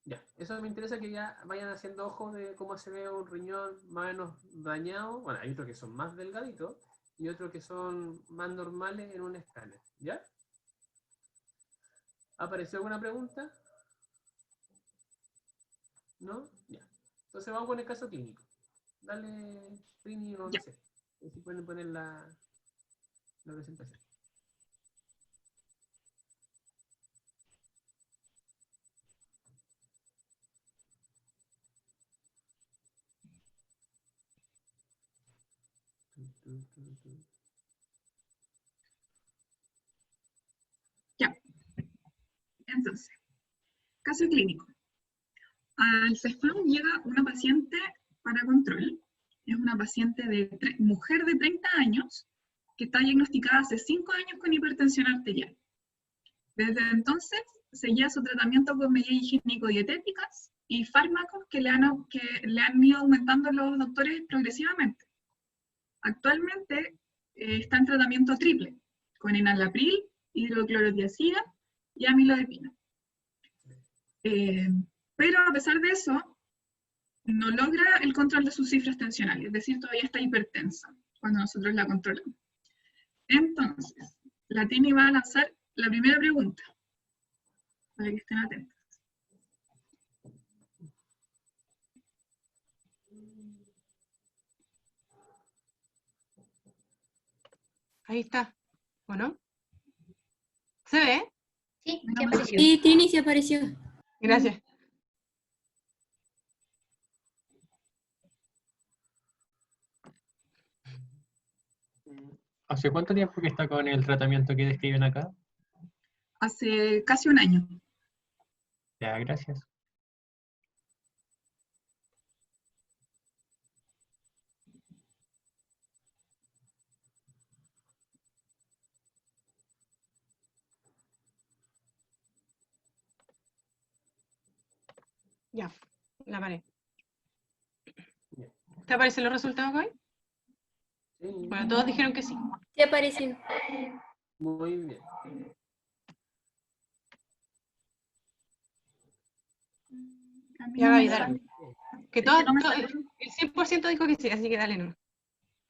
Ya, eso me interesa que ya vayan haciendo ojo de cómo se ve un riñón más o menos dañado. Bueno, hay otros que son más delgaditos y otros que son más normales en un escáner, ¿ya? ¿Apareció alguna pregunta? ¿No? Ya. Entonces vamos con el caso clínico. Dale, Trini, o no sé. Si pueden poner la presentación. Ya. Entonces, caso clínico. Al CESFAM llega una paciente para control. Es una paciente mujer de 30 años que está diagnosticada hace 5 años con hipertensión arterial. Desde entonces seguía su tratamiento con medidas higiénico-dietéticas y fármacos que le han ido aumentando los doctores progresivamente. Actualmente está en tratamiento triple, con enalapril, hidroclorotiazida y amlodipina. Pero a pesar de eso, no logra el control de sus cifras tensionales, es decir, todavía está hipertensa cuando nosotros la controlamos. Entonces, la Tini va a lanzar la primera pregunta, para que estén atentos. Ahí está, ¿o no? ¿Se ve? Sí, sí apareció. Sí, Trini sí apareció. Gracias. ¿Hace cuánto tiempo que está con el tratamiento que describen acá? Hace casi un año. Ya, gracias. Ya, la paré. Bien. ¿Te aparecen los resultados, Gaby? Sí, Bueno, todos dijeron que sí. ¿Qué aparecen? muy bien. A mí Ya, no Gaby, me dale. sale. Que Es todo, que no me todo- sale. el 100% dijo que sí, así que dale nomás.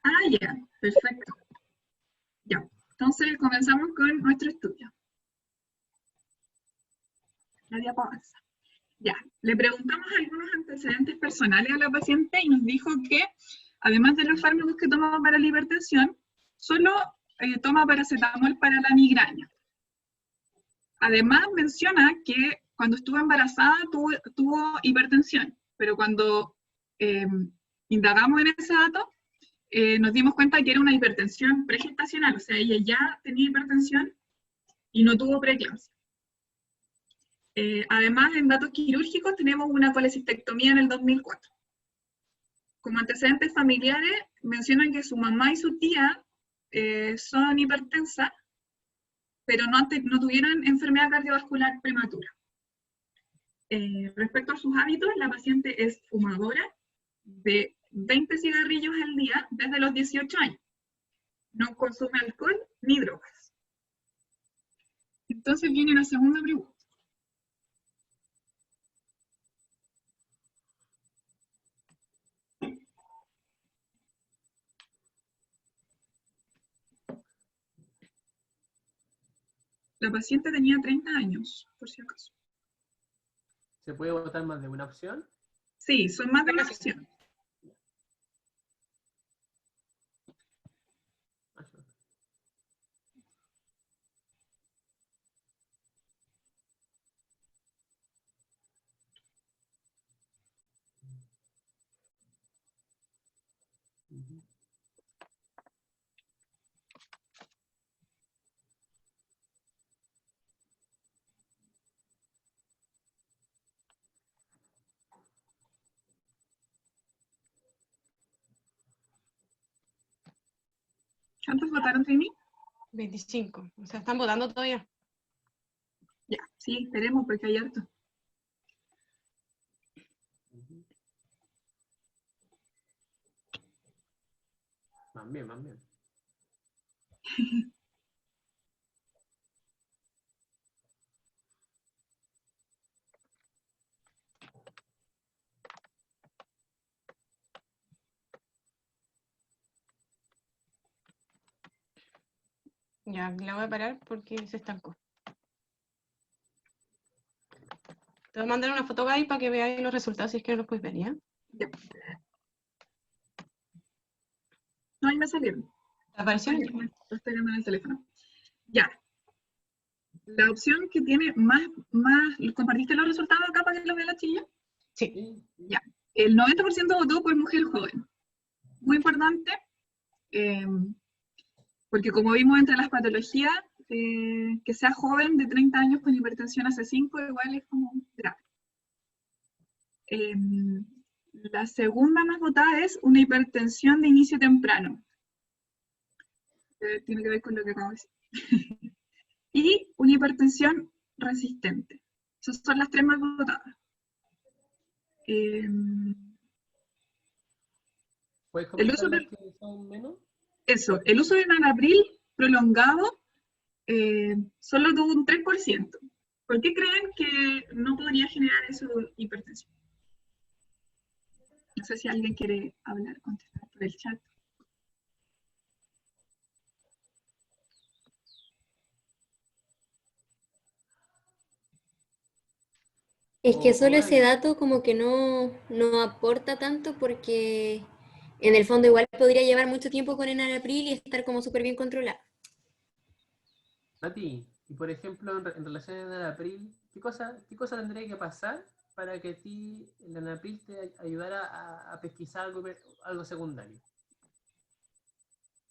Ah, ya, perfecto. Ya, entonces comenzamos con nuestro estudio. La diapo avanza. Ya, le preguntamos algunos antecedentes personales a la paciente y nos dijo que, además de los fármacos que toma para la hipertensión, solo toma paracetamol para la migraña. Además menciona que cuando estuvo embarazada tuvo hipertensión, pero cuando indagamos en ese dato, nos dimos cuenta que era una hipertensión pregestacional, o sea, ella ya tenía hipertensión y no tuvo preeclampsia. Además, en datos quirúrgicos tenemos una colecistectomía en el 2004. Como antecedentes familiares, mencionan que su mamá y su tía son hipertensas, pero no tuvieron enfermedad cardiovascular prematura. Respecto a sus hábitos, la paciente es fumadora de 20 cigarrillos al día desde los 18 años. No consume alcohol ni drogas. Entonces viene la segunda pregunta. La paciente tenía 30 años, por si acaso. ¿Se puede votar más de una opción? Sí, son más de una opción. Ujú. ¿Cuántos votaron, Trini? 25. O sea, están votando todavía. Ya, sí, esperemos porque hay harto. Ujú. Más bien, más bien. Ya, la voy a parar porque se estancó. Te voy a mandar una foto, Gaby, para que veáis los resultados si es que no los puedes ver, ¿ya? Ya. No, ahí me salieron. ¿Te aparecieron? Lo estoy viendo en el teléfono. Ya. La opción que tiene más, ¿compartiste los resultados acá para que los vea la chiquilla? Sí. Sí, sí. Ya. El 90% votó por mujer joven. Muy importante, porque como vimos entre las patologías, que sea joven de 30 años con hipertensión AC5 igual es como grave. La segunda más votada es una hipertensión de inicio temprano. Tiene que ver con lo que acabo de decir. Y una hipertensión resistente. Esas son las tres más votadas. ¿Puedes El uso comentar de- las que son menos? Eso, el uso de enalapril prolongado solo tuvo un 3%. ¿Por qué creen que no podría generar eso hipertensión? No sé si alguien quiere hablar, contestar por el chat. Es que solo O ese dato como que no aporta tanto porque en el fondo igual podría llevar mucho tiempo con enalapril y estar como súper bien controlado. Nati, y por ejemplo, en relación al April, ¿qué cosa tendría que pasar para que a ti el Anapril te ayudara a pesquisar algo secundario?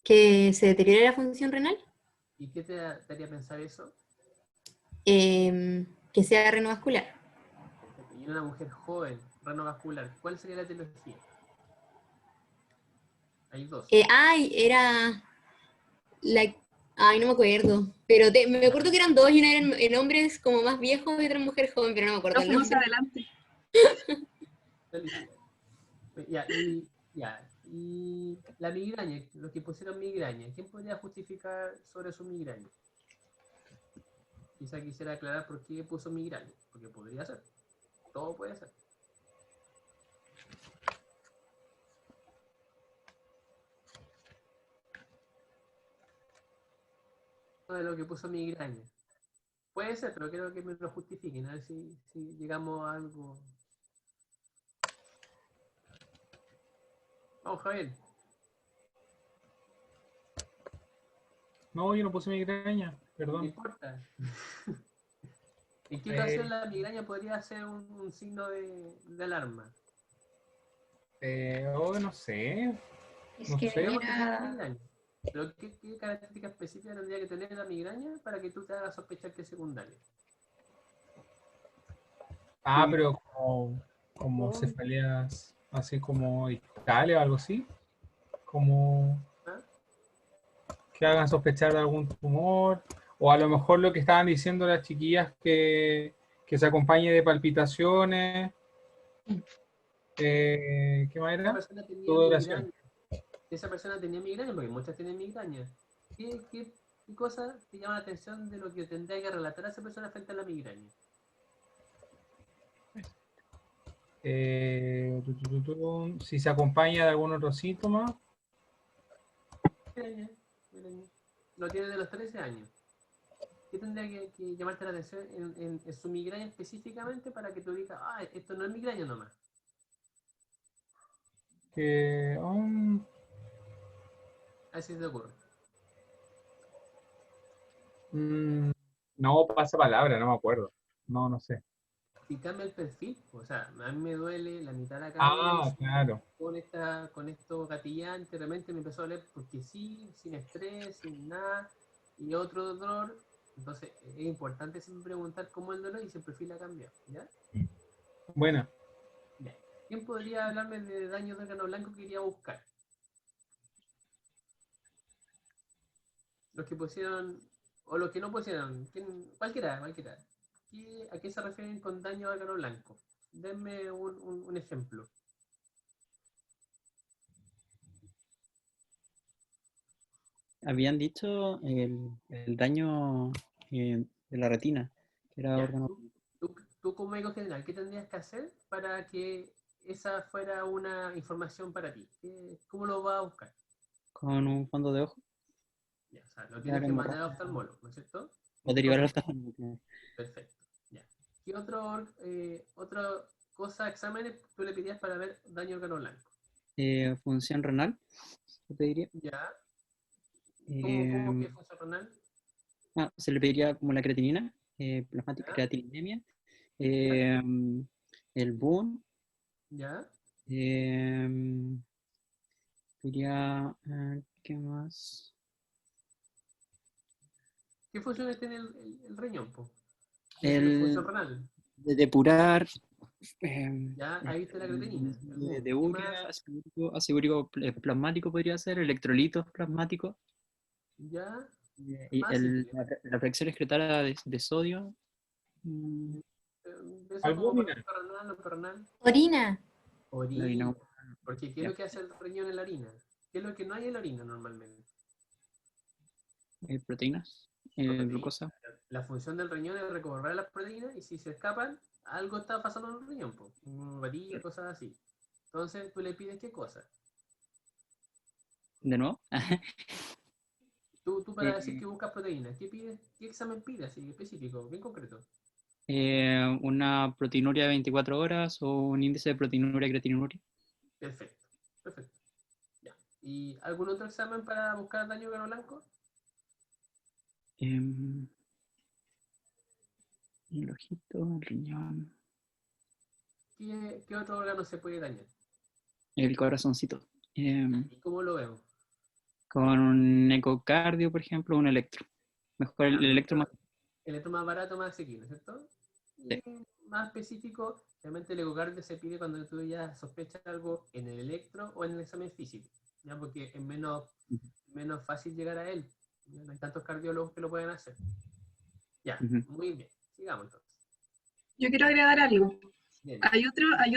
Que se deteriore la función renal, ¿Y qué te haría pensar eso? que sea renovascular. Y en una mujer joven, renovascular, ¿cuál sería la etiología? Hay dos. Era Ay, no me acuerdo. Pero me acuerdo que eran dos y una eran en hombres como más viejos y otra en mujer joven, pero no me acuerdo el Profe, más nombre. adelante. Ya, y Ya, y la migraña, los que pusieron migraña, ¿quién podría justificar sobre su migraña? Quizá quisiera aclarar por qué puso migraña, porque podría ser, todo puede ser. No de lo que puso migraña. Puede ser, pero quiero que me lo justifiquen, a ver si llegamos a algo. Vamos, Javier. No, yo no puse migraña, No perdón. importa. ¿En qué ocasión la migraña podría ser un signo de alarma? Oh, no sé. Es No que sé. Digamos que tiene era... migraña. Pero ¿qué características específicas tendría que tener la migraña para que tú te hagas sospechar que es secundaria? Ah, pero como cefaleas, así como Italia o algo así. Como ¿Ah? que hagan sospechar de algún tumor. O a lo mejor lo que estaban diciendo las chiquillas que se acompañe de palpitaciones. ¿Qué más Esa era? persona tenía Sudoración. migraña. Esa persona tenía migraña, porque muchas tienen migraña. ¿Qué cosa te llama la atención de lo que tendría que relatar a esa persona frente a la migraña? Si se acompaña de algún otro síntoma. Migraña, migraña. Lo tiene de los 13 años. ¿Qué tendría que llamarte la atención en su migraña específicamente para que tú digas, ah, esto no es migraña nomás? Que, Así se te ocurre. no, pasa palabra, no me acuerdo. No, no sé. Si cambia el perfil, o sea, a mí me duele la mitad de la Ah, cabeza, claro. con esto gatillante, realmente me empezó a doler porque sí, sin estrés, sin nada, y otro dolor. Entonces, es importante siempre preguntar cómo el dolor y si el perfil ha cambiado, ¿ya? Bueno, Ya. ¿Quién podría hablarme de daño de órgano blanco que quería buscar? Los que pusieron, o los que no pusieron, cualquiera, cualquiera. ¿A qué se refieren con daño de órgano blanco? Denme un ejemplo. Habían dicho el daño de la retina, que era Ya, órgano tú como médico general, ¿qué tendrías que hacer para que esa fuera una información para ti? ¿Cómo lo vas a buscar? con un fondo de ojo, Ya, o sea, lo ya tienes que que mandar al hemorragia, oftalmólogo, ¿no es cierto? o derivar al Ok, oftalmólogo. perfecto. Ya. ¿Qué otra cosa, exámenes tú le pedías para ver daño órgano blanco? Función renal, yo te diría. Ya. ¿Cómo Eh, que función renal? Se le pediría como la creatinina, plasmática, Ya, creatininemia, eh, el BUN, ya. eh, diría, ¿qué más? ¿Qué funciones tiene el riñón, po? El función El renal. de depurar, Ya, ahí viste la creatinina, el de boom. ¿Qué más? urea, asegúrico plasmático podría ser, electrolitos plasmáticos, Ya, y más simple. la fracción excretada de sodio. mm, De eso como albúmina. renal, no renal. Orina. la orina, Orina. Porque ¿qué es ya, lo que hace el riñón en la orina? ¿Qué es lo que no hay en la orina normalmente? proteínas, Proteína. glucosa. La función del riñón es recobrar las proteínas y si se escapan, algo está pasando en el riñón, po. Varilla, cosas así. Entonces, tú le pides qué cosa. De nuevo, Tú para decir eh, que buscas proteínas, ¿qué pides? ¿Qué examen pides? Así, específico, bien concreto. una proteinuria de 24 horas o un índice de proteinuria creatinuria. Perfecto, perfecto. Ya. ¿Y algún otro examen para buscar daño órgano blanco? Em, el ojito, el riñón, ¿Qué otro órgano se puede dañar? el corazoncito. ¿Y cómo lo vemos? Con un ecocardio, por ejemplo, un electro. Mejor Ya, el electro más. el electro más barato, más asequible, ¿cierto? Sí. Y más específico, realmente el ecocardio se pide cuando tú ya sospechas algo en el electro o en el examen físico, ¿ya? Porque es menos fácil llegar a él. ¿Ya? No hay tantos cardiólogos que lo pueden hacer. Ya, Ujú. muy bien. Sigamos entonces. Yo quiero agregar algo. Bien. Hay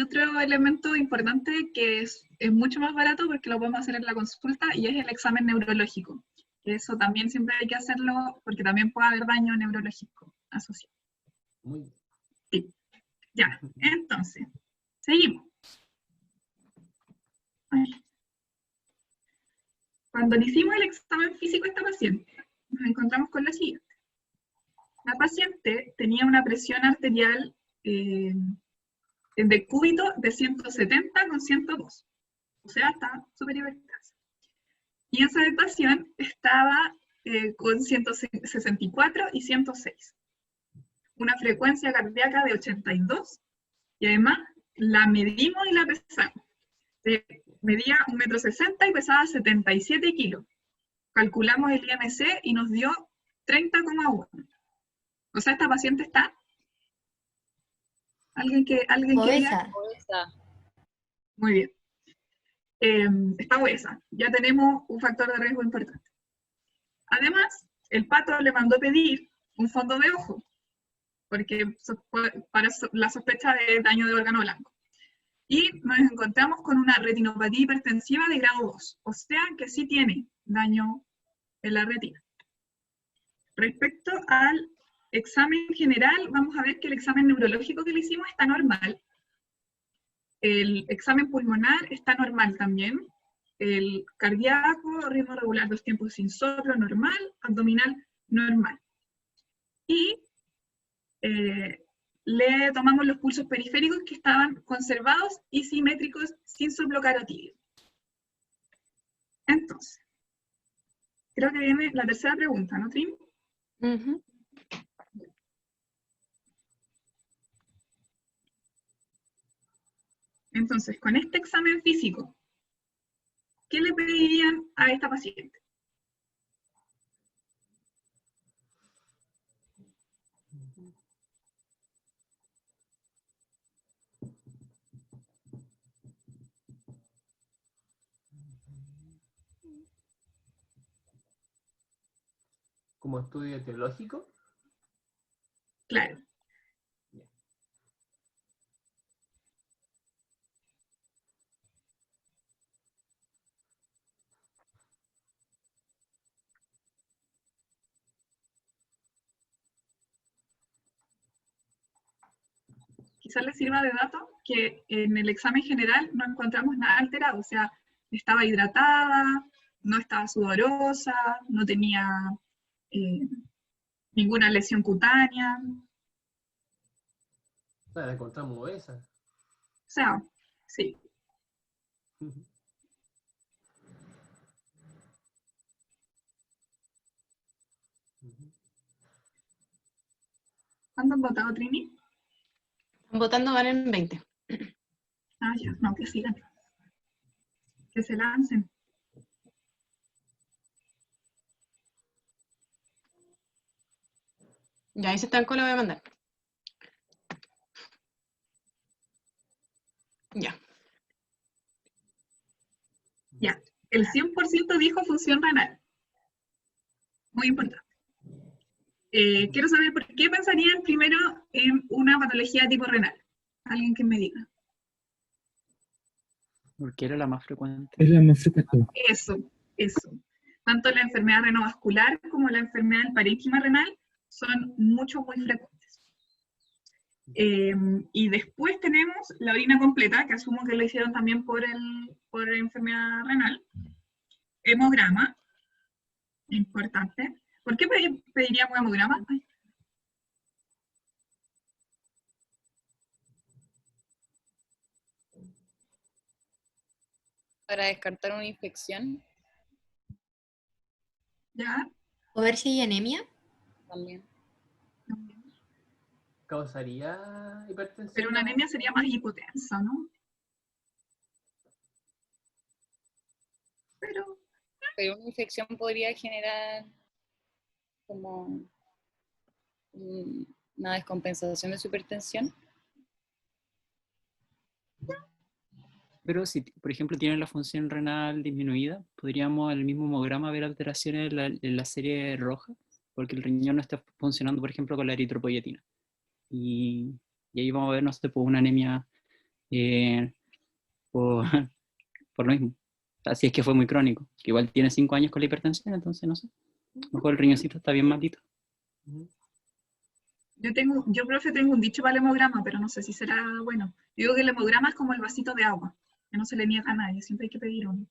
otro elemento importante que es mucho más barato porque lo podemos hacer en la consulta y es el examen neurológico. Eso también siempre hay que hacerlo porque también puede haber daño neurológico asociado. Muy bien. Sí. Ya, entonces, seguimos. Ay. Cuando le hicimos el examen físico a esta paciente, nos encontramos con lo siguiente. La paciente tenía una presión arterial de cúbito de 170 con 102. O sea, está súper hipertensa. Y en su ecuación estaba con 164 y 106. Una frecuencia cardíaca de 82. Y además la medimos y la pesamos. Medía 1,60 m y pesaba 77 kilos. Calculamos el IMC y nos dio 30,1. O sea, esta paciente está... ¿Alguien que diga? Obesa. Muy bien. Está obesa. Ya tenemos un factor de riesgo importante. Además, el pato le mandó pedir un fondo de ojo, porque para la sospecha de daño de órgano blanco. Y nos encontramos con una retinopatía hipertensiva de grado 2, o sea que sí tiene daño en la retina. Respecto al examen general, vamos a ver que el examen neurológico que le hicimos está normal. El examen pulmonar está normal también. El cardíaco, ritmo regular, 2 tiempos sin soplo, normal. Abdominal, normal. Y le tomamos los pulsos periféricos que estaban conservados y simétricos sin soplo carotídeo. Entonces, creo que viene la tercera pregunta, ¿no, Trim? Ujú. Entonces, con este examen físico, ¿qué le pedirían a esta paciente? ¿Como estudio etiológico? Claro. Quizás les sirva de dato que en el examen general no encontramos nada alterado, o sea, estaba hidratada, no estaba sudorosa, no tenía ninguna lesión cutánea, O sea, la encontramos obesa. o sea, sí. ¿Cuánto han votado, Trini? Votando van en 20. Ah, ya, no, que sigan. Que se lancen. Ya, ese estanco lo voy a mandar. Ya. Ya, el 100% dijo función renal. Muy importante. Quiero saber por qué pensarían primero en una patología tipo renal. Alguien que me diga. Porque era la más frecuente. Es la más frecuente. Eso. Tanto la enfermedad renovascular como la enfermedad del parénquima renal son muy frecuentes. Y después tenemos la orina completa, que asumo que lo hicieron también por la enfermedad renal. Hemograma, importante. ¿Por qué pediríamos hemograma? Ay. Para descartar una infección ¿Ya? O ver si hay anemia. también. ¿Causaría hipertensión? Pero una anemia sería más hipotensa, ¿no? Pero Pero una infección podría generar como una descompensación de su hipertensión. Pero si, por ejemplo, tienen la función renal disminuida, podríamos al mismo hemograma ver alteraciones en la serie roja, porque el riñón no está funcionando, por ejemplo, con la eritropoyetina. Y Y ahí vamos a ver, no sé, pues una anemia por, por lo mismo. Así es que fue muy crónico. Que igual tiene 5 años con la hipertensión, entonces no sé. A lo mejor el riñoncito está bien maldito. Ujú. Yo, profe, tengo un dicho para el hemograma, pero no sé si será bueno. Yo digo que el hemograma es como el vasito de agua, que no se le niega a nadie, siempre hay que pedir uno.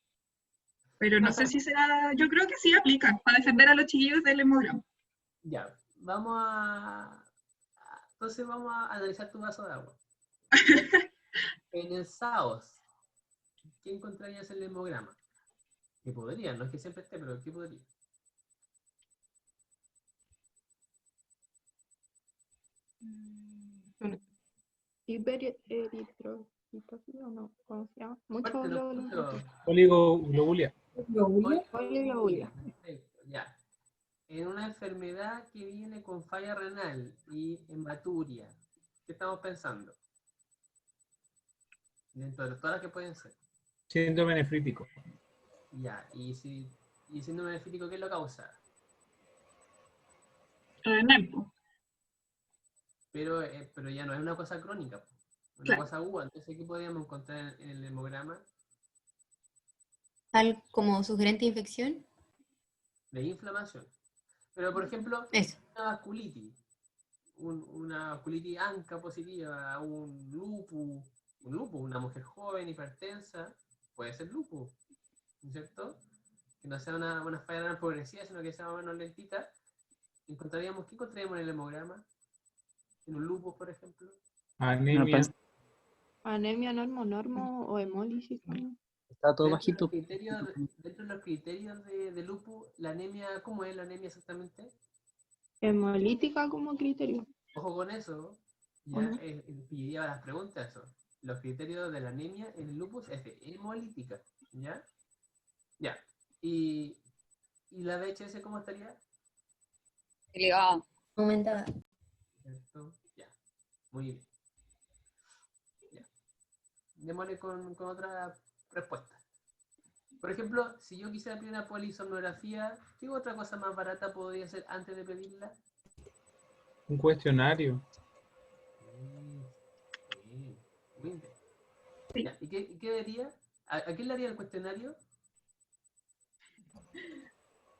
Pero no sé si será, yo creo que sí aplica para defender a los chiquillos del hemograma. Ya, entonces vamos a analizar tu vaso de agua. En el SAOS, ¿qué encontrarías en el hemograma? Que podría, no es que siempre esté, pero ¿qué podría? Hipereritrocitosis o no, ¿cómo se llama? Mucho Fuerte, no glóbulos escucho. Oligoglobulia. Poliglobulia. Perfecto, ya. En una enfermedad que viene con falla renal y hematuria, ¿qué estamos pensando? Dentro de todas las que pueden ser. Síndrome nefrítico. Ya, y síndrome nefrítico, ¿qué lo causa? Renal, po. Pero ya no es una cosa crónica, po, una Claro. cosa aguda. Entonces, ¿qué podríamos encontrar en el hemograma? Tal como sugerente de infección. De inflamación. Pero, por ejemplo, Eso. una vasculitis, una vasculitis ANCA positiva, un lupus, una mujer joven, hipertensa, puede ser lupus, ¿no es cierto? Que no sea una falla renal progresiva, sino que sea más o menos lentita. ¿Qué encontraríamos en el hemograma? En un lupus, por ejemplo. Anemia. Anemia normo o hemólisis. ¿No? Está todo Dentro de bajito. los criterios de lupus, la anemia, ¿cómo es la anemia exactamente? Hemolítica como criterio. Ojo con eso, ya Ujú. pediría las preguntas eso. Los criterios de la anemia en el lupus es de hemolítica, ¿ya? Ya. ¿Y la VHS cómo estaría? Elevado. Aumentada. ¿Cierto? Ya. Muy bien. Ya. Démosle con otra respuesta. Por ejemplo, si yo quisiera pedir una polisomnografía, ¿qué otra cosa más barata podría hacer antes de pedirla? Un cuestionario. Sí, muy bien. Sí. Ya, ¿y qué diría? ¿A quién le haría el cuestionario?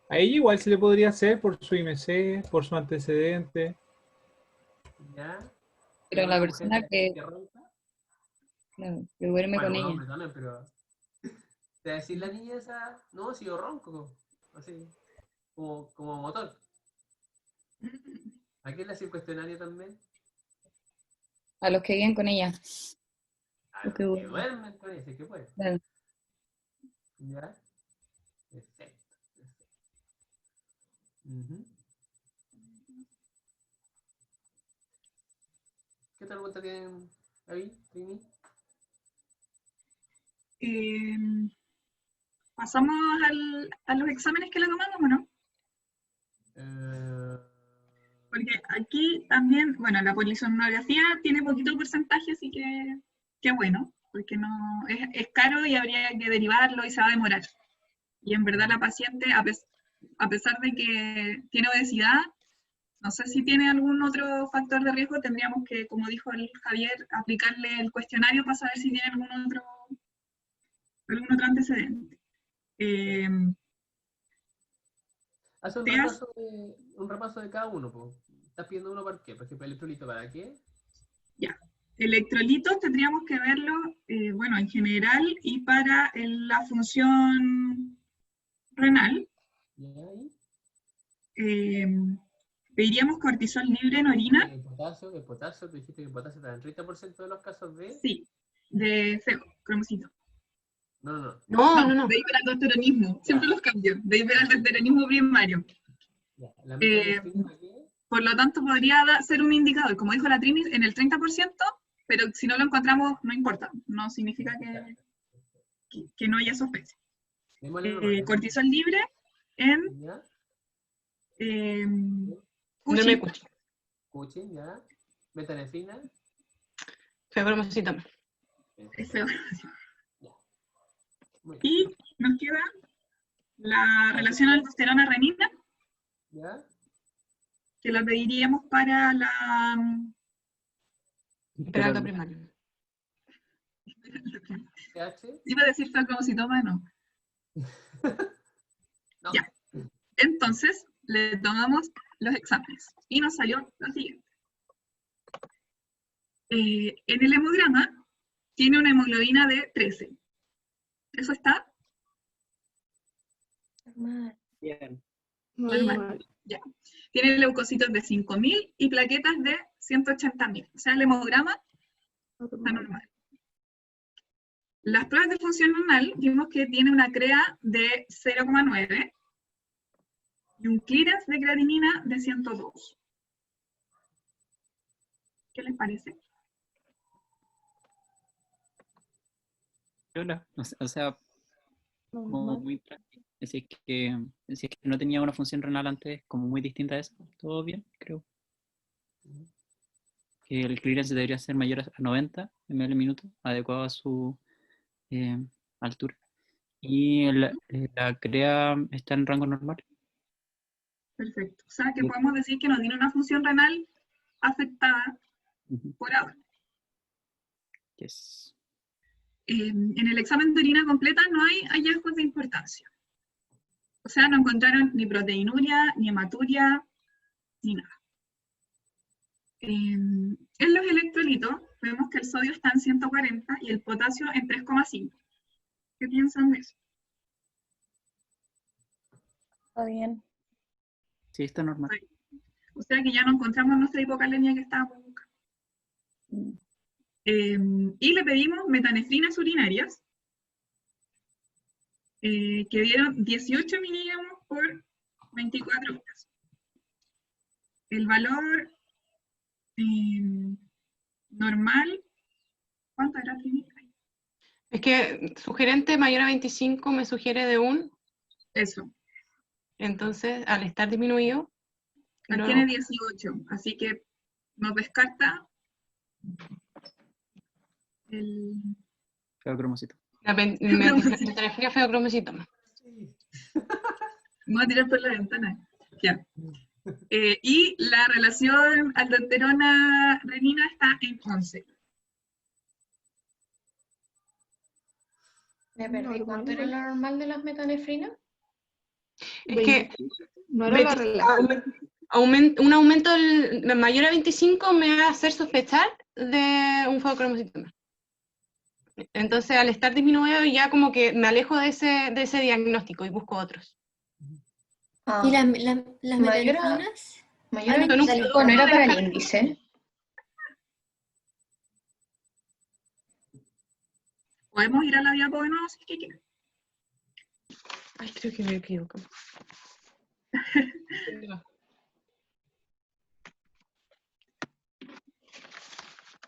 A ella igual se le podría hacer por su IMC, por su antecedente. ¿Ya? Pero ¿Es la una persona mujer que, ronca? claro, que duerme Bueno, con un ella. hombre también, pero... ¿Te va a decir la niña esa? No, si yo ronco. Así, como motor. ¿A quién le hace el cuestionario también? A los que viven con ella. A Los los que que duermen. duermen con ese, que puede. Claro. ¿Ya? Perfecto. Ujú. ¿Qué otra pregunta tienen ahí, Trini? ¿Pasamos a los exámenes que le tomamos o no? Porque aquí también, bueno, la polisomnografía tiene poquito porcentaje, así que bueno, porque no es caro y habría que derivarlo y se va a demorar. Y en verdad la paciente, a pesar de que tiene obesidad, no sé si tiene algún otro factor de riesgo, tendríamos que, como dijo el Javier, aplicarle el cuestionario para saber si tiene algún otro antecedente. Hace un ¿Te has- repaso de cada uno, po. ¿Estás pidiendo uno para qué? Por ejemplo, el electrolito, ¿para qué? Ya. Electrolitos tendríamos que verlo, bueno, en general y para la función renal. ¿Ya ahí? Pediríamos cortisol libre en orina, El potasio, tú dijiste que el potasio está en 30% de los casos de... sí, de feo, cromocito. No. No. De hiperaldosteronismo, siempre los cambio, de hiperaldosteronismo primario. Ya. ¿La metanefrina para qué? Por lo tanto, podría ser un indicador, como dijo la Trini, en el 30%, pero si no lo encontramos, no importa, no significa que no haya sospecha. Démosle nomás. Cortisol libre en ¿Ya? No Cushing, me escucho. Cushing, ¿ya? Metanefrina. Fibromusitoma. es feo. Ya. Muy bien. Y nos queda la relación aldosterona-renina, ¿Ya? que la pediríamos para Hiperaldo primario. CH. Iba a decir fagocitoma, no. No. Ya. Entonces, le tomamos los exámenes y nos salió lo siguiente. En el hemograma tiene una hemoglobina de 13. ¿Eso está? Bien. Normal. Ya. Tiene leucocitos de 5.000 y plaquetas de 180.000. O sea, el hemograma está normal. Las pruebas de función renal vimos que tiene una CREA de 0,9 y un clearance de creatinina de 102. ¿Qué les parece? Hola. O sea, como Normal. muy práctico. Si es que no tenía una función renal antes como muy distinta a esa, todo bien, creo. Que el clearance debería ser mayor a 90 ml al minuto, adecuado a su altura. Y la CREA está en rango normal. Perfecto. O sea, que Bien. podemos decir que no tiene una función renal afectada Ujú. por ahora. Yes. En el examen de orina completa no hay hallazgos de importancia. O sea, no encontraron ni proteinuria, ni hematuria, ni nada. En los electrolitos vemos que el sodio está en 140 y el potasio en 3,5. ¿Qué piensan de eso? Está bien. Sí, está normal. O sea que ya no encontramos nuestra hipocalemia que estábamos buscando. Y le pedimos metanefrinas urinarias, que dieron 18 miligramos por 24 horas. El valor normal, ¿cuánto era, Trini? Es que sugerente mayor a 25 me sugiere de 1, Eso, entonces al estar disminuido, no, tiene 18, así que nos descarta el... Feocromocito. la metanefrina feocromocitoma. Me voy a tirar por la ventana. Ya. Y la relación aldosterona-renina está en 11. Me perdí. Normal, ¿Cuánto era igual. lo normal de las metanefrinas? Es que No era la 20 relación. un aumento mayor a 25 me va a hacer sospechar de un feocromocitoma. Entonces, al estar disminuido, ya como que me alejo de ese diagnóstico y busco otros. ¿Y las Mayor a, metanefrinas? mayor a no, 25 no era para el índice. Podemos ir a la diapo de nuevo si es que quieren. Ay, creo que me equivoco.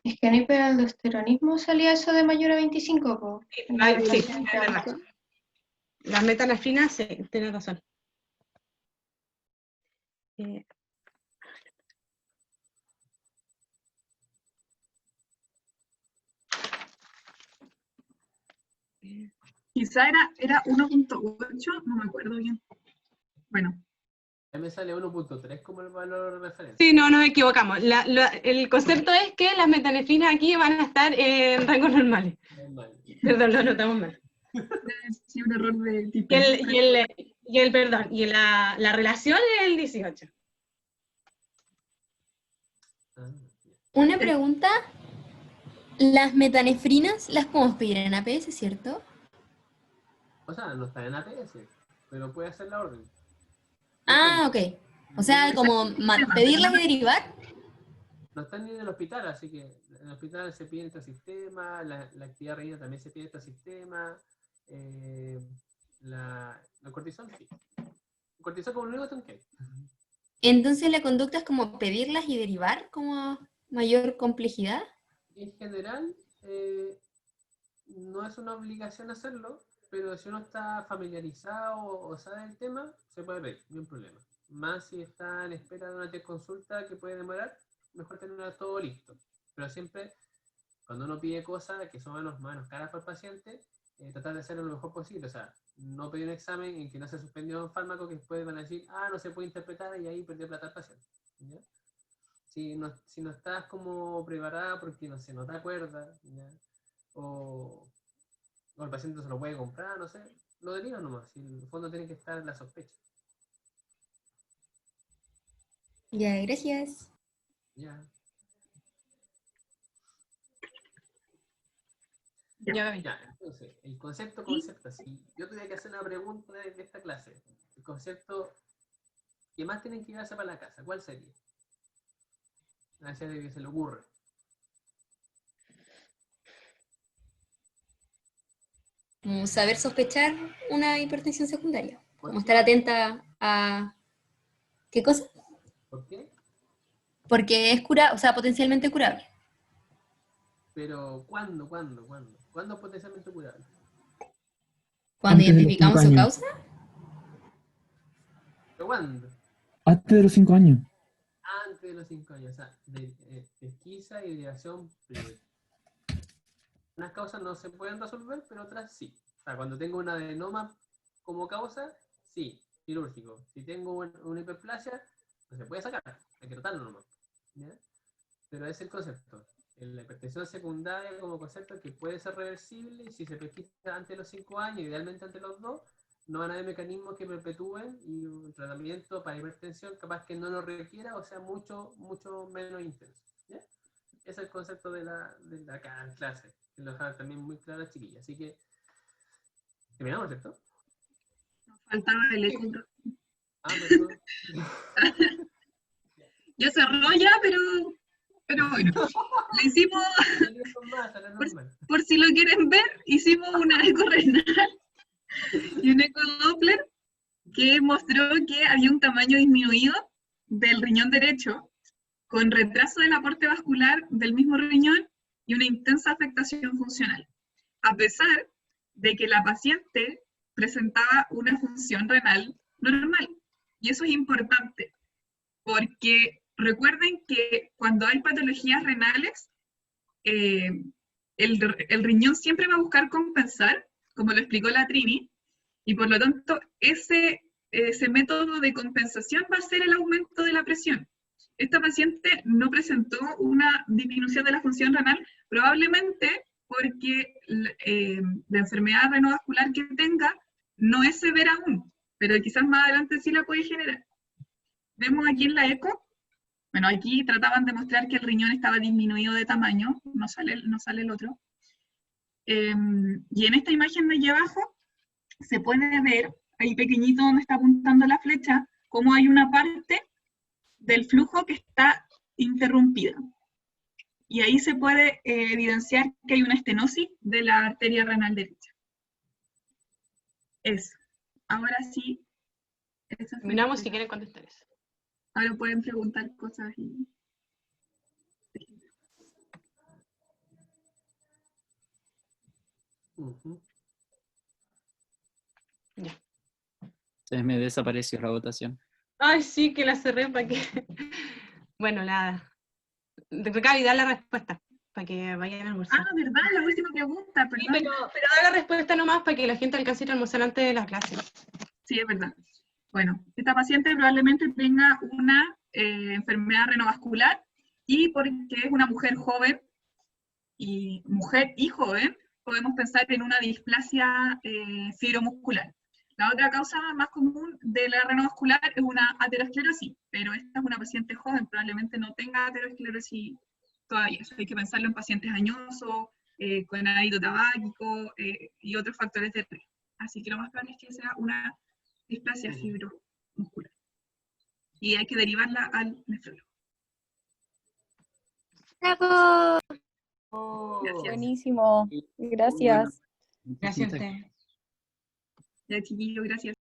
Es que en hiperaldosteronismo salía eso de mayor a 25, po. Ay, sí, es verdad. Las metanefrinas, sí, tienes razón. Quizá era 1.8, no me acuerdo bien. Bueno, A mí me sale 1.3 como el valor de referencia. Sí, no nos equivocamos. El concepto es que las metanefrinas aquí van a estar en rangos normales. Normal. Perdón, lo anotamos mal. debe ser un error de tipo. Y la relación es el 18. Ah, Una pregunta. Las metanefrinas las podemos pedir en APS, ¿cierto? o sea, no está en APS, pero puede hacer la orden. Ah, ok. O sea, como pedirlas y derivar. No están ni en el hospital, así que en el hospital se pide este sistema, la actividad renina también se pide este sistema, la cortisol sí. Cortisol como lo único que hay. Entonces la conducta es como pedirlas y derivar como mayor complejidad. En general, no es una obligación hacerlo, pero si uno está familiarizado o sabe el tema, se puede pedir, no hay problema. Más si está en espera de una consulta que puede demorar, mejor tener todo listo. Pero siempre, cuando uno pide cosas que son menos caras para el paciente, tratar de hacerlo lo mejor posible. O sea, no pedir un examen en que no se suspendió un fármaco que después van a decir, no se puede interpretar y ahí perdió plata al paciente. ¿Ya? Si no estás como preparada porque, no sé, no te acuerdas, ¿ya? O el paciente se lo puede comprar, no sé, lo deriva nomás. Si en el fondo tiene que estar en la sospecha. Ya, gracias. Ya. Ya, Gaby. Ya, entonces, el concepto, si yo tuviera que hacer una pregunta de esta clase, el concepto que más tienen que llevarse para la casa, ¿cuál sería? A ese de que se le ocurre. Como saber sospechar una hipertensión secundaria. ¿Por Como qué? estar atenta a... ¿Qué cosa? ¿Por qué? Porque es o sea, potencialmente curable. Pero, ¿cuándo? ¿Cuándo es potencialmente curable? Cuando Antes de los identificamos 5 su años. causa, ¿Pero cuándo? Antes de los 5 años. Antes de los 5 años, o sea, de pesquisa y derivación primaria. Unas causas no se pueden resolver, pero otras sí. O sea, cuando tengo un adenoma como causa, sí, quirúrgico. Si tengo una hiperplasia, no se puede sacar, hay que tratarlo nomás. ¿Ya? Pero es el concepto. La hipertensión secundaria como concepto que puede ser reversible y si se pesquisa antes de los 5 años, idealmente antes de los 2, no van a haber mecanismos que perpetúen y un tratamiento para hipertensión capaz que no lo requiera o sea mucho menos intenso. ¿Ya? Ese es el concepto de la clase, que lo deja también muy claro la chiquilla. Así que, terminamos, ¿cierto? Faltaba el eco. Perdón. Ya cerró ya, pero bueno. Le hicimos, por si lo quieren ver, hicimos una eco renal y un eco Doppler que mostró que había un tamaño disminuido del riñón derecho con retraso del aporte vascular del mismo riñón y una intensa afectación funcional, a pesar de que la paciente presentaba una función renal normal. Y eso es importante, porque recuerden que cuando hay patologías renales, el riñón siempre va a buscar compensar, como lo explicó la Trini, y por lo tanto ese método de compensación va a ser el aumento de la presión. Esta paciente no presentó una disminución de la función renal, probablemente porque la enfermedad renovascular que tenga no es severa aún, pero quizás más adelante sí la puede generar. Vemos aquí en la eco, bueno, aquí trataban de mostrar que el riñón estaba disminuido de tamaño, no sale el otro. Y en esta imagen de aquí abajo se puede ver, ahí pequeñito donde está apuntando la flecha, cómo hay una parte del flujo que está interrumpida. Y ahí se puede evidenciar que hay una estenosis de la arteria renal derecha. Eso. Ahora sí. Terminamos si quieren contestar eso. Ahora pueden preguntar cosas y... Ya. Se me desapareció la votación. Ay, sí, que la cerré para que... Bueno, nada. Gaby, da la respuesta para que vayan a almorzar. Ah, ¿verdad? La última pregunta, perdón. Sí, pero da la respuesta nomás para que la gente alcance a ir a almorzar antes de la clase. Sí, es verdad. Bueno, esta paciente probablemente tenga una enfermedad renovascular y porque es una mujer joven, joven, podemos pensar en una displasia fibromuscular. La otra causa más común de la renovascular es una aterosclerosis, pero esta es una paciente joven, probablemente no tenga aterosclerosis todavía. Hay que pensarlo en pacientes añosos, con hábito tabáquico y otros factores de riesgo. Así que lo más probable es que sea una displasia fibromuscular. Y hay que derivarla al nefrólogo. ¡Bravo! Gracias. Buenísimo. Gracias. Gracias a usted. Ya, chiquillo, gracias.